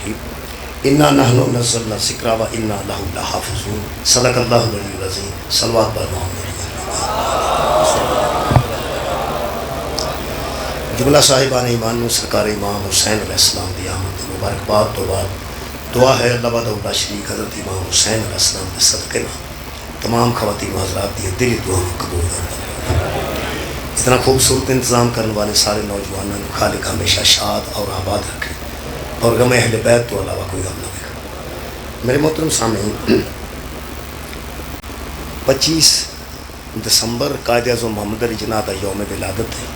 الرحیم انا نحن نزلنا الذکر و انا لہ لحافظون صدق اللہ العلی العظیم صلوات بر محمد جملہ صاحبان ایمان میں سرکار امام حسین علیہ السلام دی آمد مبارکباد تو بعد دعا ہے اللہ وحدہ لا شریک حضرت امام حسین علیہ السلام کے صدقے میں تمام خواتین حضرات دی دلی دعا قبول کرنا۔ اتنا خوبصورت انتظام کرنے والے سارے نوجوانوں کو خالق ہمیشہ شاد اور آباد رکھے اور غم اہل بیت تو علاوہ کوئی غم نہ دے۔ میرے محترم سامعین، 25 دسمبر قائد اعظم محمد علی جناح کا یوم ولادت ہے۔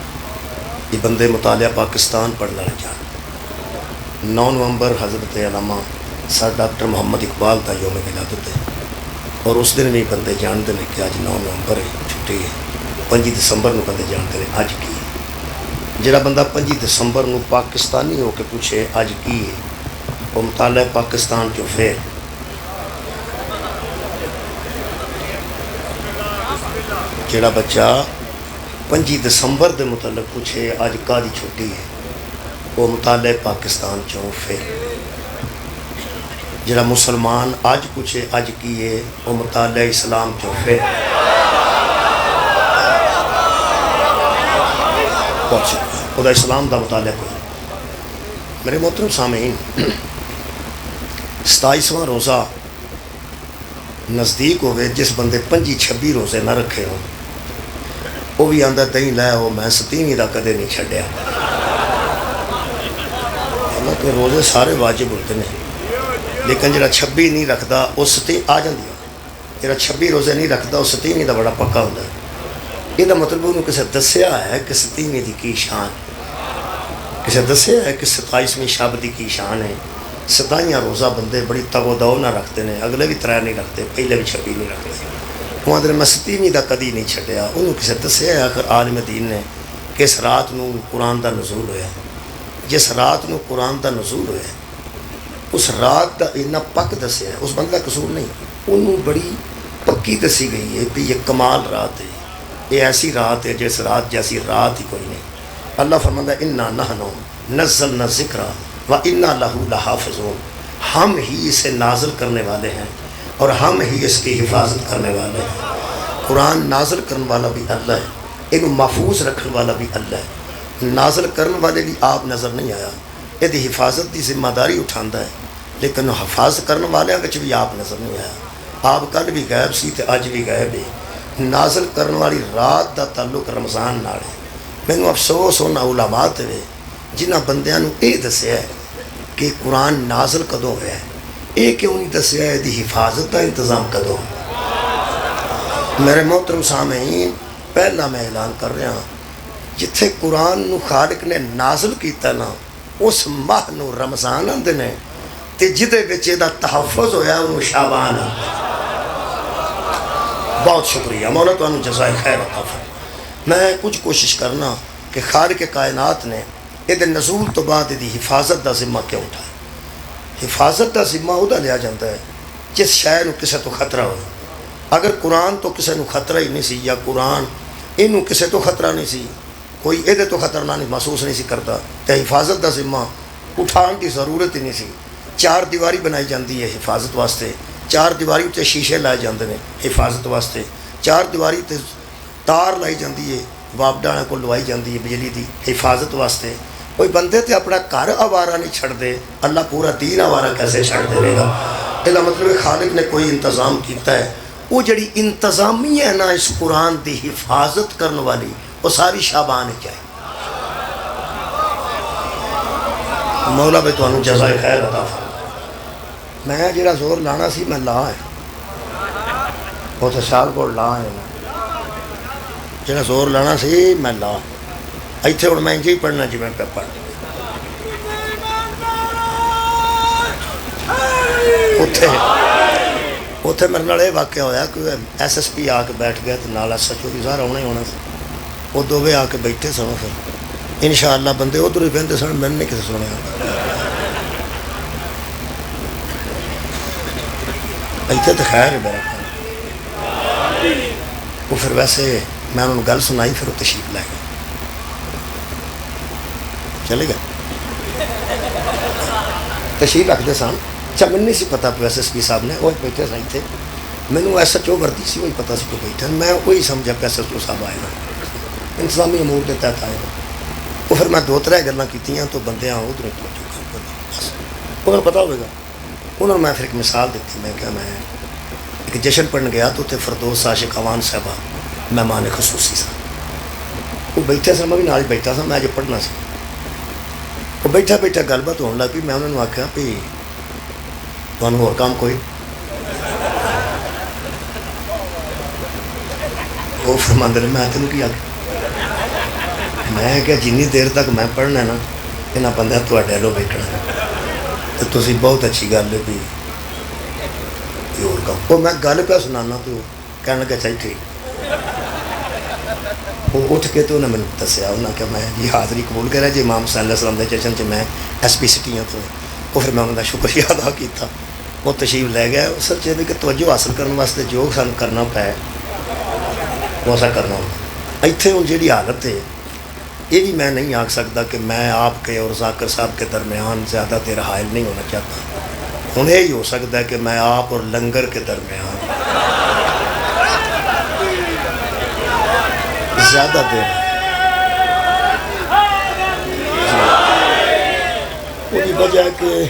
یہ بندے مطالعہ پاکستان پڑھنا نہ جان۔ 9 نومبر حضرت علامہ سر ڈاکٹر محمد اقبال کا یوم ولادت ہے اور اس دن بھی بندے جانتے ہیں کہ آج 9 نومبر ہے، چھٹی ہے۔ 5 دسمبر کو بندے جانتے ہیں اج کی ہے۔ جڑا بندہ 5 دسمبر کو پاکستانی ہو کے پوچھے اج کی ہے، وہ مطالعہ پاکستان چو پھر جڑا بچہ 5 دسمبر دے متعلق پوچھے اج کا دی چھٹی ہے، وہ مطالعہ پاکستان چوں پھر جڑا مسلمان اج پوچھے اج کی ہے، وہ مطالعہ اسلام چوں پھر خدا اسلام دا مطالعہ کوئی۔ میرے محترم سامعین، 27واں روزہ نزدیک ہوئے، جس بندے 25-26 روزے نہ رکھے ہوں وہ بھی آندہ دہیں لے ہو میں 27ویں دا کدے نہیں چھڑیا۔ اللہ کے روزے سارے واجب ہوتے ہیں، لیکن جڑا 26 نہیں رکھتا وہ 27 آ جاندی ہے۔ جڑا 26 روزے نہیں رکھتا وہ 27ویں دا بڑا پکا ہوتا ہے۔ یہ دا مطلب انہوں کسے دسیا ہے کہ 27ویں دی کی شان، کسے دسیا ہے کہ 27ویں شب دی کی شان ہے۔ 27 روزہ بندے بڑی تگ و دو نہ رکھتے ہیں، اگلے بھی 3 نہیں رکھتے، پہلے بھی 26 نہیں رکھتے۔ وہاں در میں 27ویں دا کدی نہیں چھڈیا۔ انہوں کسے دسیا ہے آخر عالم دین نے کہ اس رات نو قرآن دا نزول ہویا، جس رات نو قرآن دا نزول ہویا اس رات دا اتنا پک دسیا ہے، اس بندہ قصور نہیں، انہوں بڑی پکی دسی گئی ہے کہ یہ کمال رات ہے، یہ ایسی رات ہے جس رات جیسی رات ہی کوئی نہیں۔ اللہ فرماتا ہے انا نحن نزلنا الذکر و انا لہ لحافظون، ہم ہی اسے نازل کرنے والے ہیں اور ہم ہی اس کی حفاظت کرنے والے ہیں۔ قرآن نازل کرنے والا بھی اللہ ہے، انہوں محفوظ رکھنے والا بھی اللہ ہے۔ نازل کرنے والے بھی آپ نظر نہیں آیا، یہ حفاظت کی ذمہ داری اٹھانا ہے، لیکن حفاظت کرنے والے بھی آپ نظر نہیں آیا۔ آپ کل بھی غائب سی تے اج بھی غائب ہے۔ نازل کرنے والی رات دا تعلق رمضان نال ہے۔ مینوں افسوس ہونا علماء تے جنہ بندیاں نوں یہ دسیا ہے کہ قرآن نازل کدوں ہوا ہے، یہ کیوں نہیں دسیا ہے دی حفاظت کا انتظام کدوں۔ میرے محترم سامعین، پہلا میں اعلان کر رہا ہوں، جتھے قرآن نو خالق نے نازل کیتا نا اس ماہ نو رمضان آندے نے تے جدے وچ دا تحفظ ہویا انہوں شعبان آندے۔ بہت شکریہ، مولا تو انہوں جزائے خیر عطا فرمائے۔ میں کچھ کوشش کرنا کہ خالق کائنات نے یہ نزول تو بعد دی حفاظت دا ذمہ کیوں اٹھایا۔ حفاظت دا ذمہ ادا لیا جاتا ہے جس شے نو کسے تو خطرہ ہو۔ اگر قرآن تو کسے نو خطرہ ہی نہیں سی، یا قرآن انہوں کسے تو خطرہ نہیں سی، کوئی یہ تو خطرہ نہیں محسوس نہیں سی کرتا، تو حفاظت دا ذمہ اٹھان کی ضرورت ہی نہیں سی۔ 4 دیواری بنائی جاتی ہے حفاظت واسطے، 4 دیواری تے شیشے لائے جاتے ہیں حفاظت واسطے، 4 دیواری تے تار لائی جاتی ہے، وابڈا کو لوائی جاتی ہے بجلی دی حفاظت واسطے۔ کوئی بندے تے اپنا گھر آوارہ نہیں چھڑ دے، اللہ پورا دین آوارہ کیسے چھڑ دے گا؟ یہ مطلب خالق نے کوئی انتظام کیتا ہے، وہ جڑی انتظامی ہے نا اس قرآن دی حفاظت کرنے والی، وہ ساری شعبان چاہیے۔ مولا بھی تو انہوں جزائے خیر عطا فرمائے۔ میں جڑا زور لانا سی میں لا ہے، وہ تو سال کو لا ہے، جڑا زور لانا سی میں لا ایتھے ہوں میں ہی پڑھنا جی میں پہ پڑھ اتنے میرے نال یہ واقعہ ہویا کہ ایس ایس پی آ کے بیٹھ گیا تو نال ایس ایچ او بھی سارا ہونا ہی ہونا سی، وہ دووے آ کے بیٹھے سن، پھر انشاءاللہ بندے ادھر ہی بہتے سن، میں نہیں کسی سنیا ایتھے تو خیر ہے میرا کام۔ وہ پھر ویسے میں انہوں نے گل سنائی، پھر وہ تشریف لے گئے، چلے گئے۔ تشریف رکھتے سن. اچھا ਮੈਨੂੰ ਨਹੀਂ ਸੀ ਪਤਾ SSP ਸਾਹਿਬ ਨੇ ਉਹ ਬੈਠੇ ਸਨ ਇੱਥੇ. ਮੈਨੂੰ SHO ਵਰਦੀ ਸੀ, ਉਹੀ ਪਤਾ ਸੀ ਕਿ ਬੈਠੇ. ਮੈਂ ਉਹੀ ਸਮਝਿਆ ਕਿ SHO ਸਾਹਿਬ ਆਏ ਨੇ, ਇੰਤਜ਼ਾਮੀ ਅਮੂਰ ਦੇ ਤਹਿਤ ਆਏ ਨੇ. ਉਹ ਫਿਰ ਮੈਂ 2-3 ਗੱਲਾਂ ਕੀਤੀਆਂ ਤਾਂ ਬੰਦਿਆਂ ਉਧਰੋਂ ਬਸ ਉਹਨਾਂ ਨੂੰ ਪਤਾ ਹੋਵੇਗਾ. ਉਹਨਾਂ ਨੂੰ ਮੈਂ ਫਿਰ ਇੱਕ ਮਿਸਾਲ ਦਿੱਤੀ. ਮੈਂ ਕਿਹਾ ਮੈਂ ਇੱਕ ਜਸ਼ਨ ਪੜ੍ਹਨ ਗਿਆ ਤਾਂ ਉੱਥੇ ਫਿਰਦੌਸ ਆਸ਼ਿਕ ਅਵਾਨ ਸਾਹਿਬਾ ਮਹਿਮਾਨ ਖਸੂਸੀ ਸਨ. ਉਹ ਬੈਠੇ ਸਨ, ਮੈਂ ਵੀ ਨਾਲ ਹੀ ਬੈਠਾ ਸਾਂ. ਮੈਂ ਅਜੇ ਪੜ੍ਹਨਾ ਸੀ. ਉਹ ਬੈਠਾ ਬੈਠਾ ਗੱਲਬਾਤ ਹੋਣ ਲੱਗ ਪਈ. ਮੈਂ ਉਹਨਾਂ ਨੂੰ ਆਖਿਆ ਵੀ ਤੁਹਾਨੂੰ ਹੋਰ ਕੰਮ ਕੋਈ? ਉਹ ਫਰਮਾਉਂਦੇ ਨੇ ਮੈਂ ਤੈਨੂੰ ਕੀ ਆਖਿਆ? ਮੈਂ ਕਿਹਾ ਜਿੰਨੀ ਦੇਰ ਤੱਕ ਮੈਂ ਪੜ੍ਹਨਾ ਨਾ ਇਹਨਾਂ ਬੰਦਿਆਂ ਤੁਹਾਡੇ ਵੱਲੋਂ ਵੇਖਣਾ ਤੇ ਤੁਸੀਂ ਬਹੁਤ ਅੱਛੀ ਗੱਲ ਹੈ ਵੀ ਹੋਰ ਕੰਮ. ਉਹ ਮੈਂ ਗੱਲ ਪਿਆ ਸੁਣਾਉਣਾ ਤੇ ਉਹ ਕਹਿਣ ਲੱਗਾ ਚੱਲ ਠੀਕ. ਉਹ ਉੱਠ ਕੇ ਤੇ ਉਹਨੇ ਮੈਨੂੰ ਦੱਸਿਆ. ਉਹਨਾਂ ਕਿਹਾ ਮੈਂ ਜੀ ਹਾਜ਼ਰੀ ਕਬੂਲ ਕਰਿਆ ਜੀ ਇਮਾਮ ਹੁਸੈਨ ਅਲੈਹਿਸ ਸਲਾਮ ਦੇ ਜਸ਼ਨ 'ਚ ਮੈਂ SP ਸਿਟੀਆਂ ਤੋਂ. ਉਹ ਫਿਰ ਮੈਂ ਉਹਨਾਂ ਦਾ ਸ਼ੁਕਰੀਆ ਅਦਾ ਕੀਤਾ. ਉਹ ਤਸ਼ਰੀਫ ਲੈ ਗਿਆ. ਉਹ ਸੱਚੇ ਵੀ ਕਿ ਤਵੱਜੋ ਹਾਸਲ ਕਰਨ ਵਾਸਤੇ ਜੋ ਸਾਨੂੰ ਕਰਨਾ ਪੈ ਉਹ ਅਸਾਂ ਕਰਨਾ ਹੁੰਦਾ. ਇੱਥੇ ਹੁਣ ਜਿਹੜੀ ਹਾਲਤ ہے یہ بھی میں نہیں آکھ سکتا کہ میں آپ کے اور ذاکر صاحب کے درمیان زیادہ دیر حائل نہیں ہونا چاہتا. ہوں یہی ہو سکتا ہے کہ میں آپ اور لنگر کے درمیان زیادہ دیر وہی وجہ ہے کہ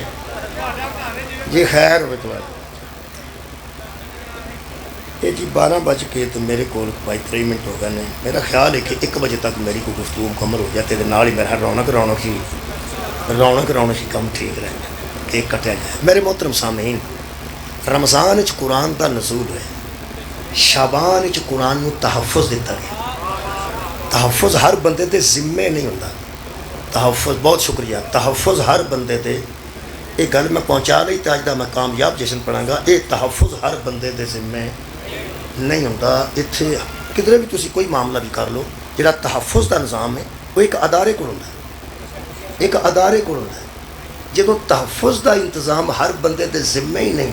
یہ خیر ہوئے تو یہ جی 12 بج کے تو میرے کو 3 منٹ ہو گئے نے. میرا خیال ہے کہ 1 بجے تک میری کوئی گفتگو مکمل ہو جاتے تو نال ہی میرا رونق ہی کم ٹھیک رہے کہ کٹیا جائے. میرے محترم سامعین رمضان وچ قرآن دا نزول ہے. شعبان وچ قرآن نو تحفظ دیتا گیا. تحفظ ہر بندے دے ذمے نہیں ہوتا. تحفظ بہت شکریہ. تحفظ ہر بندے دے یہ گل میں پہنچا رہی تو اج دا میں کامیاب جشن پڑھاں گا. یہ تحفظ ہر بندے دے ذمے نہیں ہوتا. اتنے کدھر بھی تسی کوئی معاملہ بھی کر لو جہاں تحفظ دا نظام ہے وہ ایک ادارے کو ہوتا ہے. ایک ادارے کو ہوتا ہے. جدوں تحفظ دا انتظام ہر بندے دے ذمے ہی نہیں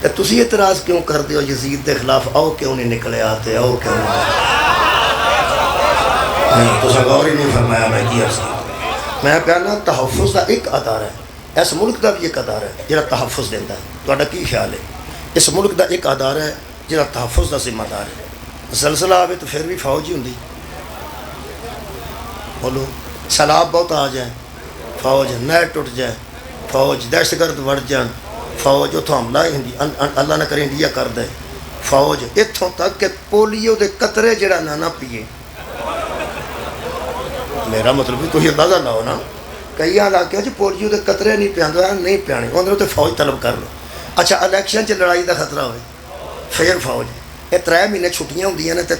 تو تسی اعتراض کیوں کر دیو یزید دے خلاف او کیوں نہیں نکلے آتے او کیوں نہیں تسا غور ہی نہیں فرمایا. میں کی عرض کی میں کہنا تحفظ دا ایک ادارہ ہے. اس ملک دا بھی ایک ادارہ ہے جہاں تحفظ دیتا ہے. تہاڈا کی خیال ہے؟ اس ملک دا ایک ادارہ ہے جہاں تحفظ دا ذمہ دار ہے. زلزلہ آوے تو پھر بھی فوج ہی ہوندی. بولو سیلاب بہت آ جائے فوج, نہر ٹوٹ جائے فوج, دہشت گرد وڑ جان فوج, اتوں حملہ اللہ نہ کرے انڈیا کر دے فوج. اتوں تک کہ پولیو دے قطرے جڑا نہ پیے. میرا مطلب بھی کوئی اندازہ لاؤ نا. کئی علاقے پولیو دے قطرے نہیں پیاندا نہیں پیانے اندروں تو فوج طلب کر لو. اچھا الیکشن چ لڑائی دا خطرہ ہوئے پھر فوج. یہ 3 مہینے چھٹیاں ہوندیاں نے تے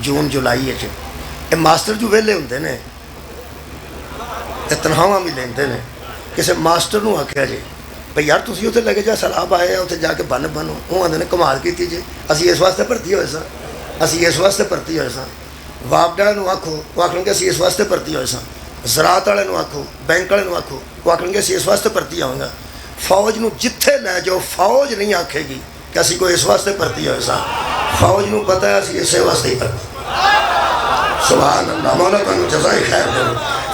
جون جولائی وچ. یہ ماسٹر جو ویلے ہوندے نے تے تنخواਹਾਂ بھی لیندے نے. کسے ماسٹر نو آکھیا جی بھئی یار تسی اوتھے لگے جا سیلاب آئے اوتھے جا کے بنو. وہ آندے نے کمال کیتی جی اسی اس واسطے بھرتی ہوئے ساں اسی اس واسطے بھرتی ہوئے ساں. واپڈا نو آکھو وہ آکھن گے اسی اس واسطے بھرتی ہوئے ساں. زراعت والے نو آکھو بینک والے نو آکھو وہ آکھن گے اسی اس واسطے بھرتی آؤں گا. فوج نو جتھے لے جاؤ فوج نہیں آکھے گی کہ اسی کوئی اس واسطے بھرتی ہوئے ساں. فوج نو پتہ ہے اسی اسے واسطے ہی بھرتی. سبحان اللہ مولا تانوں جزائے خیر دے.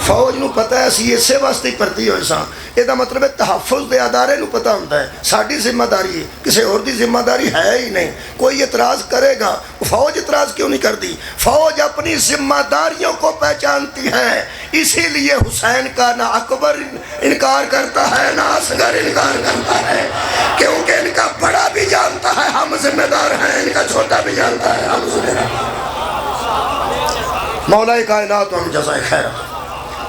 فوج نو پتہ ہے اسی اسے واسطے ہی بھرتی ہوئے ساں. یہ مطلب ہے تحفظ دے ادارے نو پتہ ہوتا ہے ساری ذمہ داری ہے. کسی اور دی ذمہ داری ہے ہی نہیں. کوئی اعتراض کرے گا فوج اعتراض کیوں نہیں کرتی؟ فوج اپنی ذمہ داریوں کو پہچانتی ہے. اسی لیے حسین کا نہ اکبر انکار کرتا ہے نہ اصغر انکار کرتا ہے کیونکہ ان کا بڑا بھی جانتا ہے ہم ذمہ دار ہیں, ان کا چھوٹا بھی جانتا ہے ہم ذمہ دار. مولا کائنات ہم جزائے خیر.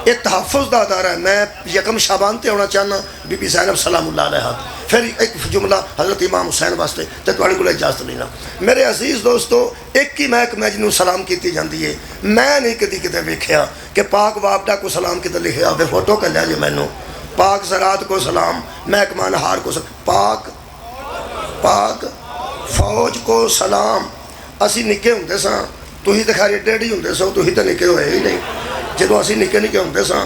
یہ تحفظ دا ادارہ ہے. میں یکم شعبان تے ہونا چاہنا بی بی زینب سلام اللہ علیہ. پھر ایک جملہ حضرت امام حسین واسطے تے تواڈے کول اجازت لینا. میرے عزیز دوستو ایک ہی میں جنوں سلام کیتی جاندی ہے. میں نہیں کدی کتے ویکھیا کہ پاک واپڈا کو سلام کتے لکھیا ہوے فوٹو کر لیا جی مینوں. پاک زراعت کو سلام, محکمہ نہار کو سلام, پاک فوج کو سلام. اسی نکے ہوندے ساں تسی تے خیر ڈیڈی ہوندے سو تسی تے نکے ہوئے ہی نہیں. جدوں اسی نکے نکے ہوندے ساں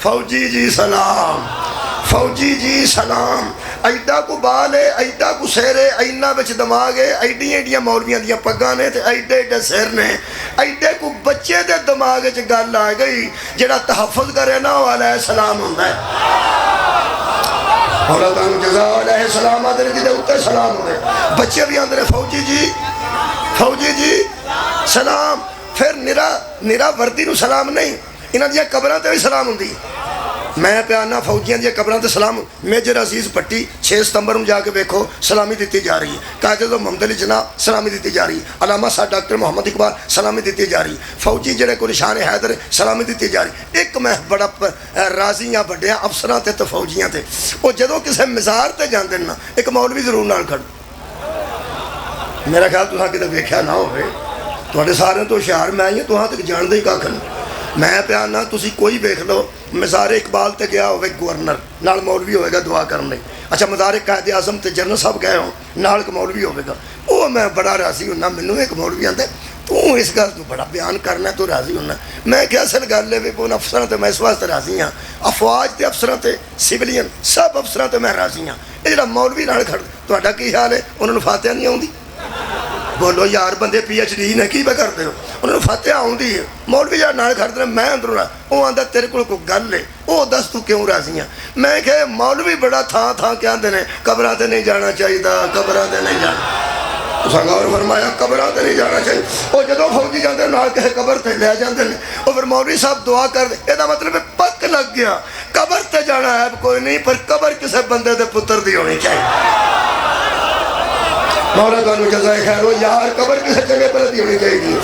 فوجی جی سلام فوجی جی سلام. ایڈا کو بال ہے، ایڈا کو سیر ہے، اینا بچ دماغ ہے، ایڈیاں ایڈیاں مولویاں دیاں پگاں نے تے ایڈے ایڈے سیر نے، ایڈے کو بچے دے دماغ وچ گل آ گئی جڑا تحفظ کرے نا وہ علیہ السلام ہوندا ہے۔ مولا تعالیٰ جزا علیہ السلام آدھے جی دے اتے سلام ہوئے، بچے بھی آندھے فوجی جی سلام، پھر نرا وردی نو سلام نہیں، انہاں دیاں قبراں تے بھی سلام ہوندی۔ میں پیانا فوجیاں دیاں قبراں تے سلام، میجر عزیز پٹی 6 ستمبر میں جا کے دیکھو سلامی دیتی جا رہی ہے، قائد محمد علی جناح سلامی دیتی جا رہی ہے، علامہ صاحب ڈاکٹر محمد اقبال سلامی دیتی جا رہی ہے، فوجی جڑے کو نشان حیدر سلامی دیتی جا رہی ہے۔ ایک میں بڑا راضی ہاں بڑیاں افسراں تے فوجیاں تے، وہ جدوں کسے مزار تے جاندے نا ایک مولوی ضرور نال کھڑ، میرا خیال تساں کدے ویکھیا نہ ہوئے، تواڈے سارے تو ہوشیار میں ہی تہاں تک جاندے ہی کھ نہیں۔ میں پیانا تسی کوئی ویکھ لو مزار اقبال تے گیا ہوئے گورنر نال مولوی ہوئے گا دعا کرنے، اچھا مزار قائد اعظم تے جنرل صاحب گئے ہوں نال ایک مولوی ہوئے گا، وہ میں بڑا راضی ہونا، مینوں ایک مولوی آندے تو اس گل تو بڑا بیان کرنا تو راضی ہونا، میں کہ اصل گل ہے ان افسراں تے میں اس واسطے راضی ہاں، افواج تے افسراں تے سیولین سب افسراں تے میں راضی ہاں، یہ جڑا مولوی نال کھڑ تہاڈا کی حال ہے؟ انہاں نوں فاتحہ نہیں آوندی؟ بولو یار بندے پی ایچ ڈی نے کی پہ کرتے ہو، انہوں نے فاتحہ آؤندی ہے، مولوی جہاں نال کھڑتے ہیں میں اندروں رہا، وہ آندھا تیرے کو گل ہے، وہ دس تو کیوں راضی ہیں؟ میں کہ مولوی بڑا تھا کیا آندھے نے قبراں تے نہیں جانا چاہیے، قبراں تے نہیں جانا، اس نے غور فرمایا قبراں تے نہیں جانا چاہیے، وہ جدوں فوجی جاندے ہیں نال کہے قبر تے لے جاندے ہیں، اور پھر مولوی صاحب دعا کر دے، یہ مطلب ہے پک لگ گیا، قبر تے جانا ہے کوئی نہیں، پر قبر کسے بندے دے پتر دی ہونی چاہیے۔ مولا تعالیٰ جزائے خیر ہو یار، قبر کسے جگہ پر دی ہونی چاہیے گی،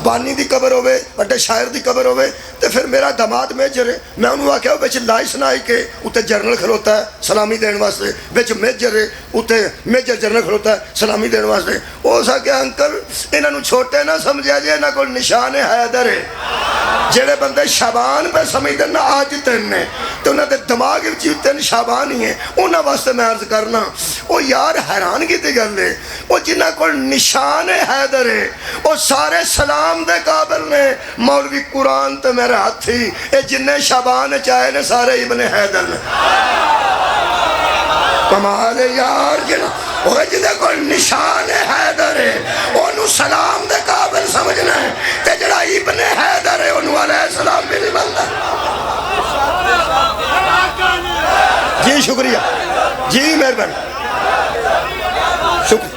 بانی دی قبر ہوئے بڑے شاعر دی قبر ہوئے، تو پھر میرا داماد میجر ہے، میں انہوں آکھیا ہو بچ لائس نہ آئی کہ اتے جرنل کھلوتا ہے سلامی دین واسطے، بچ میجر ہے اتے میجر جرنل کھلوتا ہے سلامی دین واسطے، وہ سا کہ انکل انہوں نے چھوٹے نہ سمجھا جائے، انہوں کو نشان حیدر ہے، جڑے بندے شابان پہ سمجھ دینا آج تین نے، تو انہوں نے دماغ تین شابان ہی ہیں، انہوں واسطے میں عرض کرنا، وہ یار حیران کی تے گل ہے، وہ جنہ کو نشان حیدر ہے وہ سارے سلام دے قابل نے، مولوی قرآن تے میرے ہاتھ تھی، اے جنہیں شابان چاہے نے سارے ابن حیدر نے، کمال یار جنہ وہ جنہیں کو نشان حیدر ہے انہوں سلام دے قابل سمجھنا ہے، تے جڑا ابن حیدر ہے انہوں علیہ السلام بھی نہیں بنتا۔ جی شکریہ جی مہربانی شکریہ۔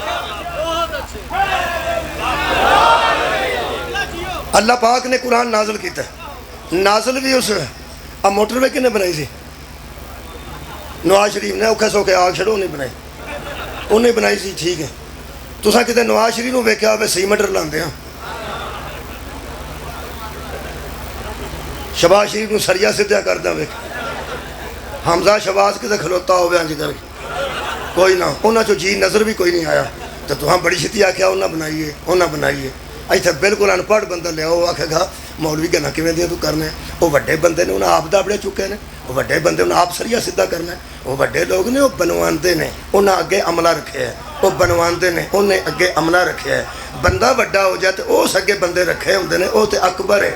اللہ پاک نے قرآن نازل کیتا ہے، نازل بھی اس اب موٹر وے کنے بنائی سی؟ نواز شریف نے اوکھے سوکھے آگ چھڑو نہیں بنائی، انہیں بنائی سی، ٹھیک ہے، تو ساں کتے نواز شریف نو ویکھیا ہوئے سیمنٹ رلاندے ہیں، شہباز شریف نو سریا سدھیا کردہ ویکھ، حمزہ شہباز کتے کھلوتا ہوئے ہاں جی کر کوئی نہ، انہاں چو جی نظر بھی کوئی نہیں آیا، تو ہاں بڑی چھتی آکھیا انہاں بنائیے، ایتھے بالکل انپڑھ بندہ لیا وہ آکھے گا مولوی گنا کیویں دیاں تو کرنا ہے، وہ بڑے بندے نے انہاں آپ دابڑے چکے نے، وہ بڑے بندے انہاں آپ سریا سدھا کرنا ہے، وہ بڑے لوگ نے وہ بنواندے نے انہاں اگے عملہ رکھے ہے، وہ بنواندے نے انہیں اگے عملہ رکھے ہے، بندہ بڑا ہو جائے تو اس اگے بندے رکھے ہوندے نے، وہ تے اکبر ہے،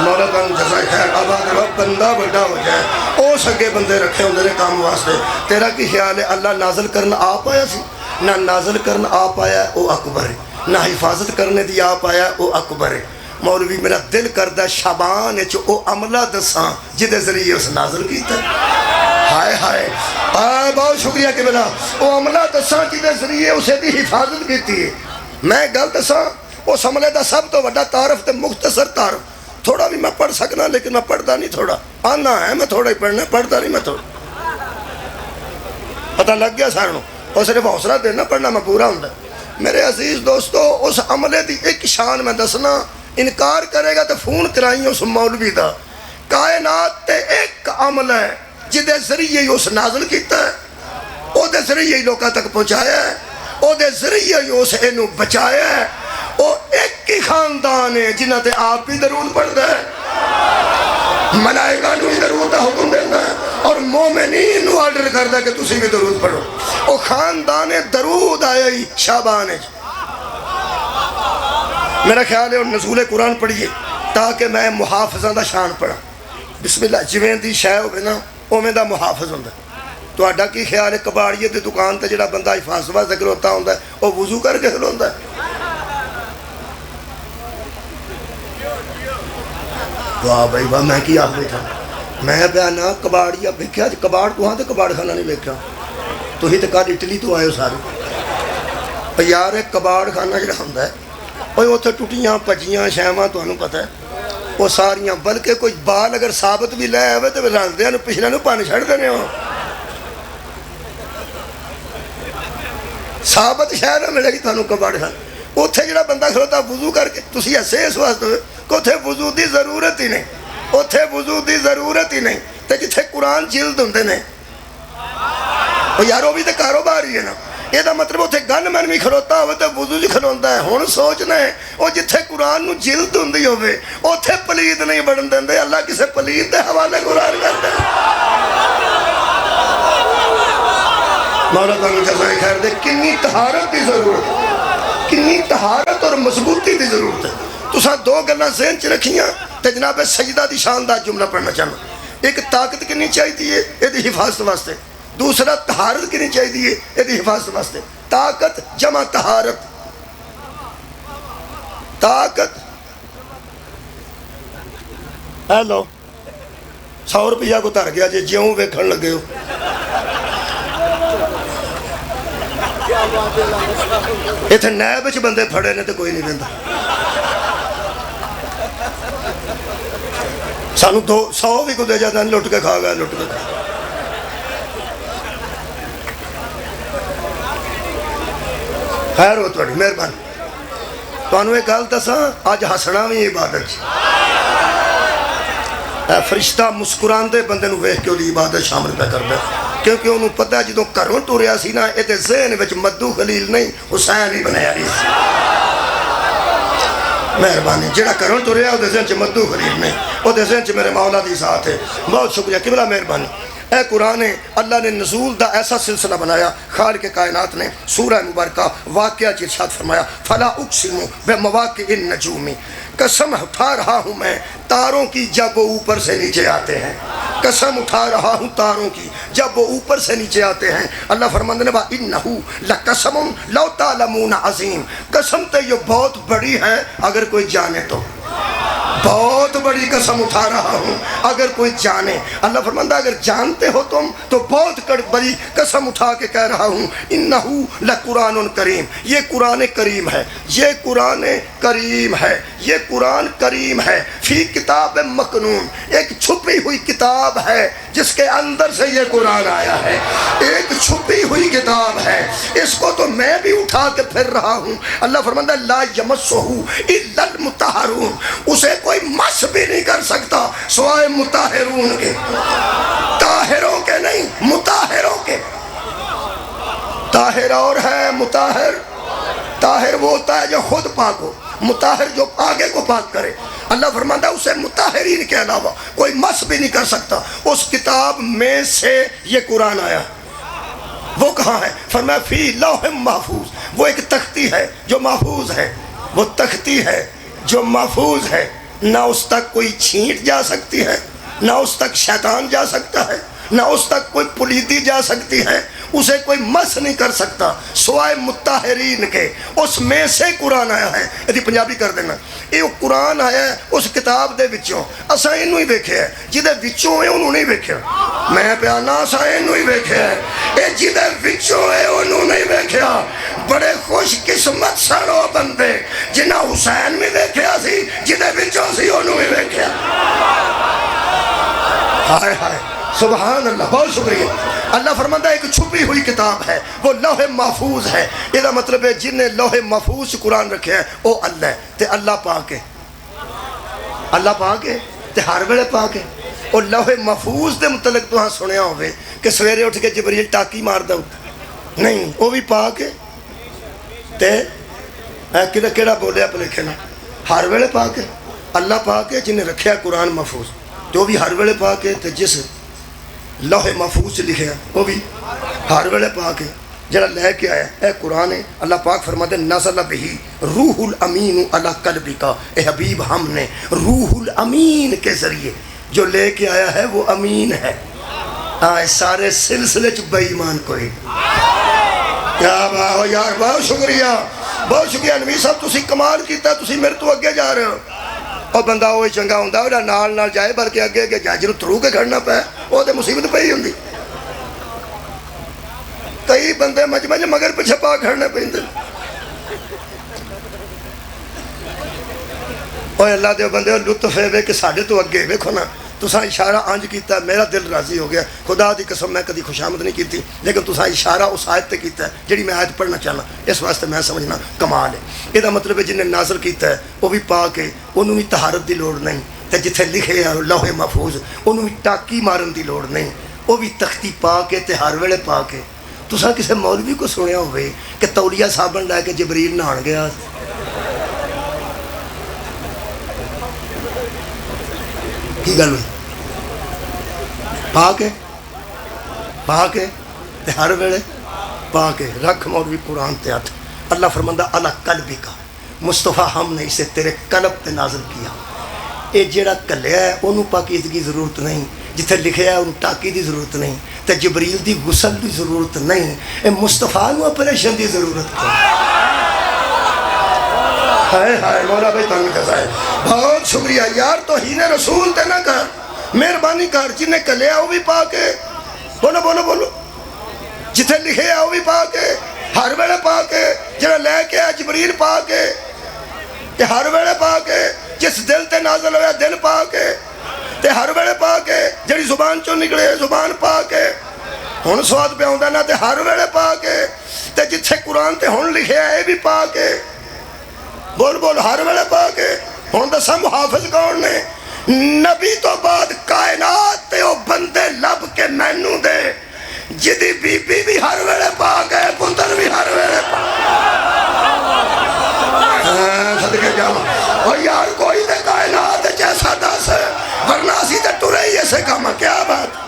مولا تعالیٰ جزائے خیر آباد رہا، بندہ بڑا ہو جائے اس اگے بندے رکھے ہوندے نے کام واسطے۔ تیرا کی خیال ہے اللہ نازل کرنا آپ آیا سی؟ نہ نازل کرنا آپ آیا ہے وہ اکبر ہے، نہ حفاظت کرنے دی آپ آیا ہے وہ اکبر ہے۔ مولوی میرا دل کردہ شابان چو او عملہ دساں جدے ذریعے اس نازل کیتا ہے، ہائے ہائے بہت شکریہ کہ بلا او عملہ دساں جدے ذریعے اسے دی حفاظت کیتی ہے۔ میں گل دساں اس عملے دا سب تو وڈا تعارف تے مختصر تعارف، تھوڑا بھی میں پڑھ سکنا لیکن میں پڑھتا نہیں، تھوڑا آنا ہے میں تھوڑا ہی پڑھنا، پڑھتا نہیں میں تھوڑا، پتہ لگ گیا ساروں، اور صرف حوصلہ دینا پڑھنا میں پورا ہوں۔ میرے عزیز دوستو اس عملے دی ایک شان میں دسنا، انکار کرے گا تو فون کرائیں اس مولوی دا، کائنات تے ایک عمل ہے جدے ذریعے ہی اس نازل کیتا ہے، او دے ذریعے ہی لوکاں تک پہنچایا ہے، او دے ذریعے ہی اس اینو بچایا ہے، او ایک ہی خاندان ہے جنہ تے آپ بھی درود پڑھتا ہے، ملائکہ نو درود دا حکم دینا ہے اور مومنین نو آرڈر کرتا ہے کہ تسی بھی درود پڑھو، او خاندان درود آیا ہی شابان ہے۔ میرا خیال ہے اور نزول قرآن پڑھیے تاکہ میں محافظہ دا شان پڑھا، بسم اللہ جویں دی شے ہوئے نا اوویں دا محافظ ہوندا ہے۔ تہاڈا کی خیال ہے کباڑیے دی دکان تے جڑا بندہ حفاظت واسطے کھلوتا ہوندا ہے وہ وضو کر کے کھلوندا ہے؟ واہ بھائی واہ، میں کی آخ بیٹھا، میں بیانا کباڑیا ویکھیا کباڑ تو ہاں تے کباڑ خانہ نہیں ویکھیا، تسی تے کل اٹلی تو آئے ہو سارے یار۔ ایک کباڑ خانہ جڑا ہوندا ہے اوہ اتھے ٹوٹیاں پجیاں شیواں تانوں پتہ ہے وہ ساریاں، بلکہ کوئی بال اگر ثابت بھی لے آوے تے رلدیاں نوں پچھلے نوں پن چھڑ دینے ہو، ثابت شے نہ ملے گی تانوں کباڑ خانہ۔ اتھے جڑا بندہ کھلوتا وضو کر کے، تسی ہسے اس واسطے کہ اتھے وضو دی ضرورت ہی نہیں، اتھے وضو دی ضرورت ہی نہیں، تے جتھے قرآن جلد ہوندے نے وہ یار وہ بھی تے کاروبار ہی ہے نا۔ یہ دا مطلب اتھے گن مین بھی کھلوتا ہوئے تے وضو جی کھلوندا ہے۔ ہن سوچنا ہے وہ جتھے قرآن نو جلد ہوندی ہوئے اتھے پلید نہیں بڑھن دیندے، اللہ کسے پلید دے حوالے قرآن کرتے ہیں۔ مولا تعالیٰ جزائے خیر دے، کنی طہارت دی ضرورت ہے، کنی طہارت اور مضبوطی دی ضرورت ہے۔ تساں دو گلاں ذہن چ رکھیاں تے جناب سجدہ دی شاندار جملہ پڑھنا چاہنا۔ ایک طاقت کنی چاہیے یہ دی حفاظت واسطے، دوسرا طہارت کنی چاہیے یہ دی حفاظت واسطے۔ طاقت جمع طہارت، طاقت اے لو 100 روپیہ کو تر گیا جی جیوں ویکھن لگے ہو، اتنے نیب وچ بندے پھڑے نے تو کوئی نہیں دیندا، سانو 100 بھی کو دے جاتا ہے، لٹ کے کھا گیا، لٹ کے کھا گیا۔ خیر ہو تھوڑی مہربانی، تانوں ایک گل دساں، اج ہسنا بھی عبادت اے فرشتہ مسکراندے بندے نو ویکھ کے اودی عبادت شامل پہ کردا ہے، کیونکہ انہوں پتہ ہے جدوں گھروں ٹریا سی نا یہ ذہن وچ مدو خلیل نہیں حسین ہی بنایا نہیں سی۔ مہربانی، جڑا گھروں ٹریا وہ ذہن چ مدو خلیل نہیں، وہ ذہن چ میرے مولا دی ذات ہے۔ بہت شکریہ قبلہ، مہربانی۔ اے قرآن اللہ نے نزول دا ایسا سلسلہ بنایا، خالق کائنات نے سورہ مبارکہ واقعہ ارشاد فرمایا، فلا اقسم بمواقع النجوم، قسم اٹھا رہا ہوں میں تاروں کی جب وہ اوپر سے نیچے آتے ہیں، قسم اٹھا رہا ہوں تاروں کی جب وہ اوپر سے نیچے آتے ہیں۔ اللہ فرماندے نے وَإِنَّهُ لَقَسَمٌ لَوْ تَعْلَمُونَ عَظِيمٌ، قسم تو یہ بہت بڑی ہے اگر کوئی جانے تو، بہت بڑی قسم اٹھا رہا ہوں اگر کوئی جانے۔ اللہ فرماندہ اگر جانتے ہو تم تو بہت بڑی قسم اٹھا کے کہہ رہا ہوں، انہو لقرآن کریم، یہ قرآن کریم ہے، یہ قرآن کریم ہے، یہ قرآن کریم ہے، فی کتاب مکنون، ایک چھپی ہوئی کتاب ہے جس کے اندر سے یہ قرآن آیا ہے، ایک چھپی ہوئی کتاب ہے، اس کو تو میں بھی اٹھا کے پھر رہا ہوں۔ اللہ فرماندہ لا یمسہ الا المطہرون، اسے کوئی مس بھی نہیں کر سکتا سوائے مطہرون کے، طاہروں کے نہیں، مطہروں کے۔ طاہر اور ہے مطہر، طاہر وہ ہوتا ہے جو خود پاک ہو، مطہر جو آگے کو پاک کرے۔ اللہ فرماتا ہے اسے مطہرین کے علاوہ کوئی مس بھی نہیں کر سکتا۔ اس کتاب میں سے یہ قرآن آیا، وہ کہاں ہے؟ فرمایا فی لوح محفوظ، وہ ایک تختی ہے جو محفوظ ہے، وہ تختی ہے جو محفوظ ہے، نہ اس تک کوئی چھینٹ جا سکتی ہے، نہ اس تک شیطان جا سکتا ہے، نہ اس تک کوئی پلیدی جا سکتی ہے، اسے کوئی مس نہیں کر سکتا سوائے مطہرین کے۔ اس میں سے قرآن آیا ہے، یہ پنجابی کر دینا، یہ قرآن آیا ہے اس کتاب دے وچوں، اساں اینوں ہی ویکھیا ہے، جدے وچوں ہے انہوں نہیں ویکھیا، میں پیانا اساں اینوں ہی ویکھیا ہے، اے جدے وچوں ہے انہوں نہیں ویکھیا۔ بڑے خوش قسمت سارو بندے جنہاں حسین بھی ویکھیا سی، جدے وچوں سی انہوں بھی ویکھیا۔ ہائے ہائے سبحان اللہ، بہت شکریہ۔ اللہ فرماتا ہے ایک چھپی ہوئی کتاب ہے، وہ لوح محفوظ ہے۔ یہ دا مطلب ہے جن نے لوح محفوظ قرآن رکھے ہیں وہ اللہ ہے، تے اللہ پاک ہے، اللہ پاک ہے تے ہر ویلے پاک ہے۔ اور لوح محفوظ دے متعلق تو ہاں سنیا ہوئے کہ سویرے اٹھ کے جبریل ٹاکی مار دا ہوتا نہیں، وہ بھی پاک ہے تے کیڑا بولیا پہ لکھے نا، ہر ویلے پاک ہے۔ اللہ پاک ہے جن نے رکھیا قرآن محفوظ، تو بھی ہر ویلے پاک ہے، تے جس لوح محفوظ لکھے ہیں وہ بھی ہر ویلے پاک ہے۔ جڑا لے کے آیا اے قرآن ہے، اللہ پاک فرماتے ہیں نزل بہی روح الامین علی قلبک، اے حبیب ہم نے روح الامین کے ذریعے جو لے کے آیا ہے وہ امین ہے، سارے سلسلے چ بے ایمان کوئی کیا باہ یار بہت شکریہ نبی صاحب تسی کمال کیتا تسی میرے تو اگے جا رہے ہو اور بندہ وہی چنگا ہوندا وہ نال نال جائے بلکہ اگے اگے جائے جنوں تھرو کے کھڑنا پے وہ تے مصیبت پئی ہوندی کئی بندے مجمع مگر پیچھے پا کھڑنے پیندے اوے اللہ دے بندے لطف ہے کہ ساڈے تو اگے ویکھو نا تساں اشارہ آنج کیتا ہے میرا دل راضی ہو گیا خدا دی قسم میں کدی خوشامد نہیں کیتی لیکن تساں اشارہ اس آیت تے کیتا ہے جڑی میں آیت پڑھنا چاہنا اس واسطے میں سمجھنا کمال ہے یہ دا مطلب ہے جن نے نازل کیتا ہے وہ بھی پاک ہے انہوں بھی طہارت دی لوڑ نہیں تے جتھے لکھے ہے لوح محفوظ انہوں بھی ٹاکی مارن دی لوڑ نہیں وہ بھی تختی پاک ہے تے ہر ویلے پاک ہے تساں کسے مولوی کو سنیا ہوئے کہ تولیہ صابن لے کے جبریل نہان گیا کی گل ہوئی پاک ہے تے ہر ویلے پاک ہے رکھ مولوی قرآن تے ہاتھ اللہ فرماندہ اللہ قلبی کا مصطفیٰ ہم نے اسے تیرے قلب تے نازل کیا اے جیڑا کلیا ہے انہوں پاکیزگی ضرورت نہیں جتھے لکھے ہے انہوں ٹاکی دی ضرورت نہیں تے جبریل دی غسل دی ضرورت نہیں اے مصطفیٰ نو اپریشن دی ضرورت ہائے مولا بھائی تنگ کسائے بہت شکریہ یار توہین رسول تے نہ کر مہربانی کر جنہیں کلیا وہ بھی پاک ہے بولو جتھے لکھے ہے وہ بھی پاک ہے ہر ویلے پاک ہے جنہیں لے کے ہے جبریل پاک ہے کہ ہر ویلے پاک ہے جس دل تے نازل ہویا دل پاک ہے تے ہر ویلے پاک ہے جڑی زبان چوں نکلے زبان پاک ہے ہن سواد پہ ہوندا نا تے ہر ویلے پاک ہے تے جتھے قرآن تے ہن لکھے ہے بھی پاک ہے بول ہر ویلے پاک ہے ہن دساں محافظ کون نے نبی تو بعد کائنات تے او بندے لب کے مینوں دے جدی بی بی بھی ہر ویلے پاک ہے پتر بھی ہر ویلے پاک صدقے جاواں اور یار کوئی دے کائنات جیسا دس ہے ورنہ اسی تے ٹرے ہی ایسے کام کیا بات